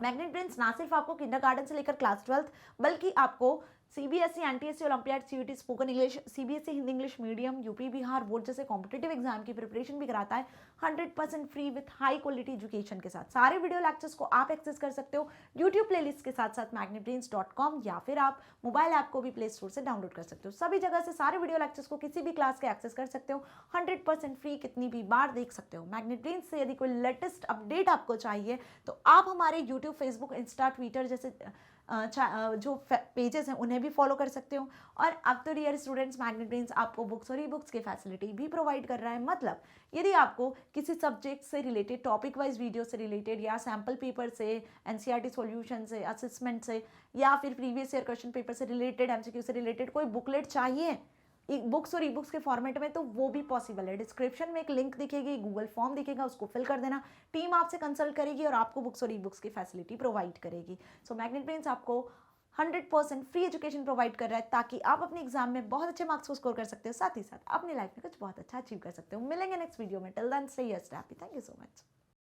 मैग्नेट ब्रेन्स ना सिर्फ आपको किंडरगार्टन से लेकर क्लास 12 बल्कि आपको CBSE, NTSC, olympiad, CUT, spoken English, CBSE Hindi English medium, UP Bihar board जैसे कॉम्पिटेटिव एग्जाम की प्रिपरेशन भी कराता है 100% free with high quality education के साथ। सारे वीडियो लेक्चर्स को आप एक्सेस कर सकते हो यूट्यूब प्लेलिस्ट के साथ साथ magnetbrains.com, या फिर आप मोबाइल ऐप को भी प्ले स्टोर से डाउनलोड कर सकते हो। सभी जगह से सारे वीडियो लेक्चर्स को किसी भी क्लास के एक्सेस कर सकते हो, 100% फ्री, कितनी भी बार देख सकते हो। मैग्नेट ब्रेन्स से यदि कोई लेटेस्ट अपडेट आपको चाहिए तो आप हमारे यूट्यूब, फेसबुक, इंस्टा, ट्विटर जैसे जो पेजेस हैं उन्हें भी फॉलो कर सकते हो। और अब तो डियर स्टूडेंट्स, मैग्नेट ब्रेन्स आपको बुक्स और ई बुक्स की फैसिलिटी भी प्रोवाइड कर रहा है। मतलब यदि आपको किसी सब्जेक्ट से रिलेटेड, टॉपिक वाइज वीडियो से रिलेटेड, या सैम्पल पेपर से, एनसीईआरटी सॉल्यूशन से, असेसमेंट से, या फिर प्रीवियस ईयर क्वेश्चन पेपर से रिलेटेड, एमसीक्यू से रिलेटेड कोई बुकलेट चाहिए बुक्स और ई बुक्स के फॉर्मेट में, तो वो भी पॉसिबल है। डिस्क्रिप्शन में एक लिंक दिखेगी, गूगल फॉर्म दिखेगा, उसको फिल कर देना। टीम आपसे कंसल्ट करेगी और आपको बुक्स और ई बुक्स की फैसिलिटी प्रोवाइड करेगी। सो मैग्नेट ब्रेन्स आपको 100% फ्री एजुकेशन प्रोवाइड कर रहा है ताकि आप अपने एग्जाम में बहुत अच्छे मार्क्स को स्कोर कर सकते हो, साथ ही साथ अपनी लाइफ में कुछ बहुत अच्छा अचीव कर सकते हो। मिलेंगे नेक्स्ट वीडियो में। Till then stay happy. Thank you so much.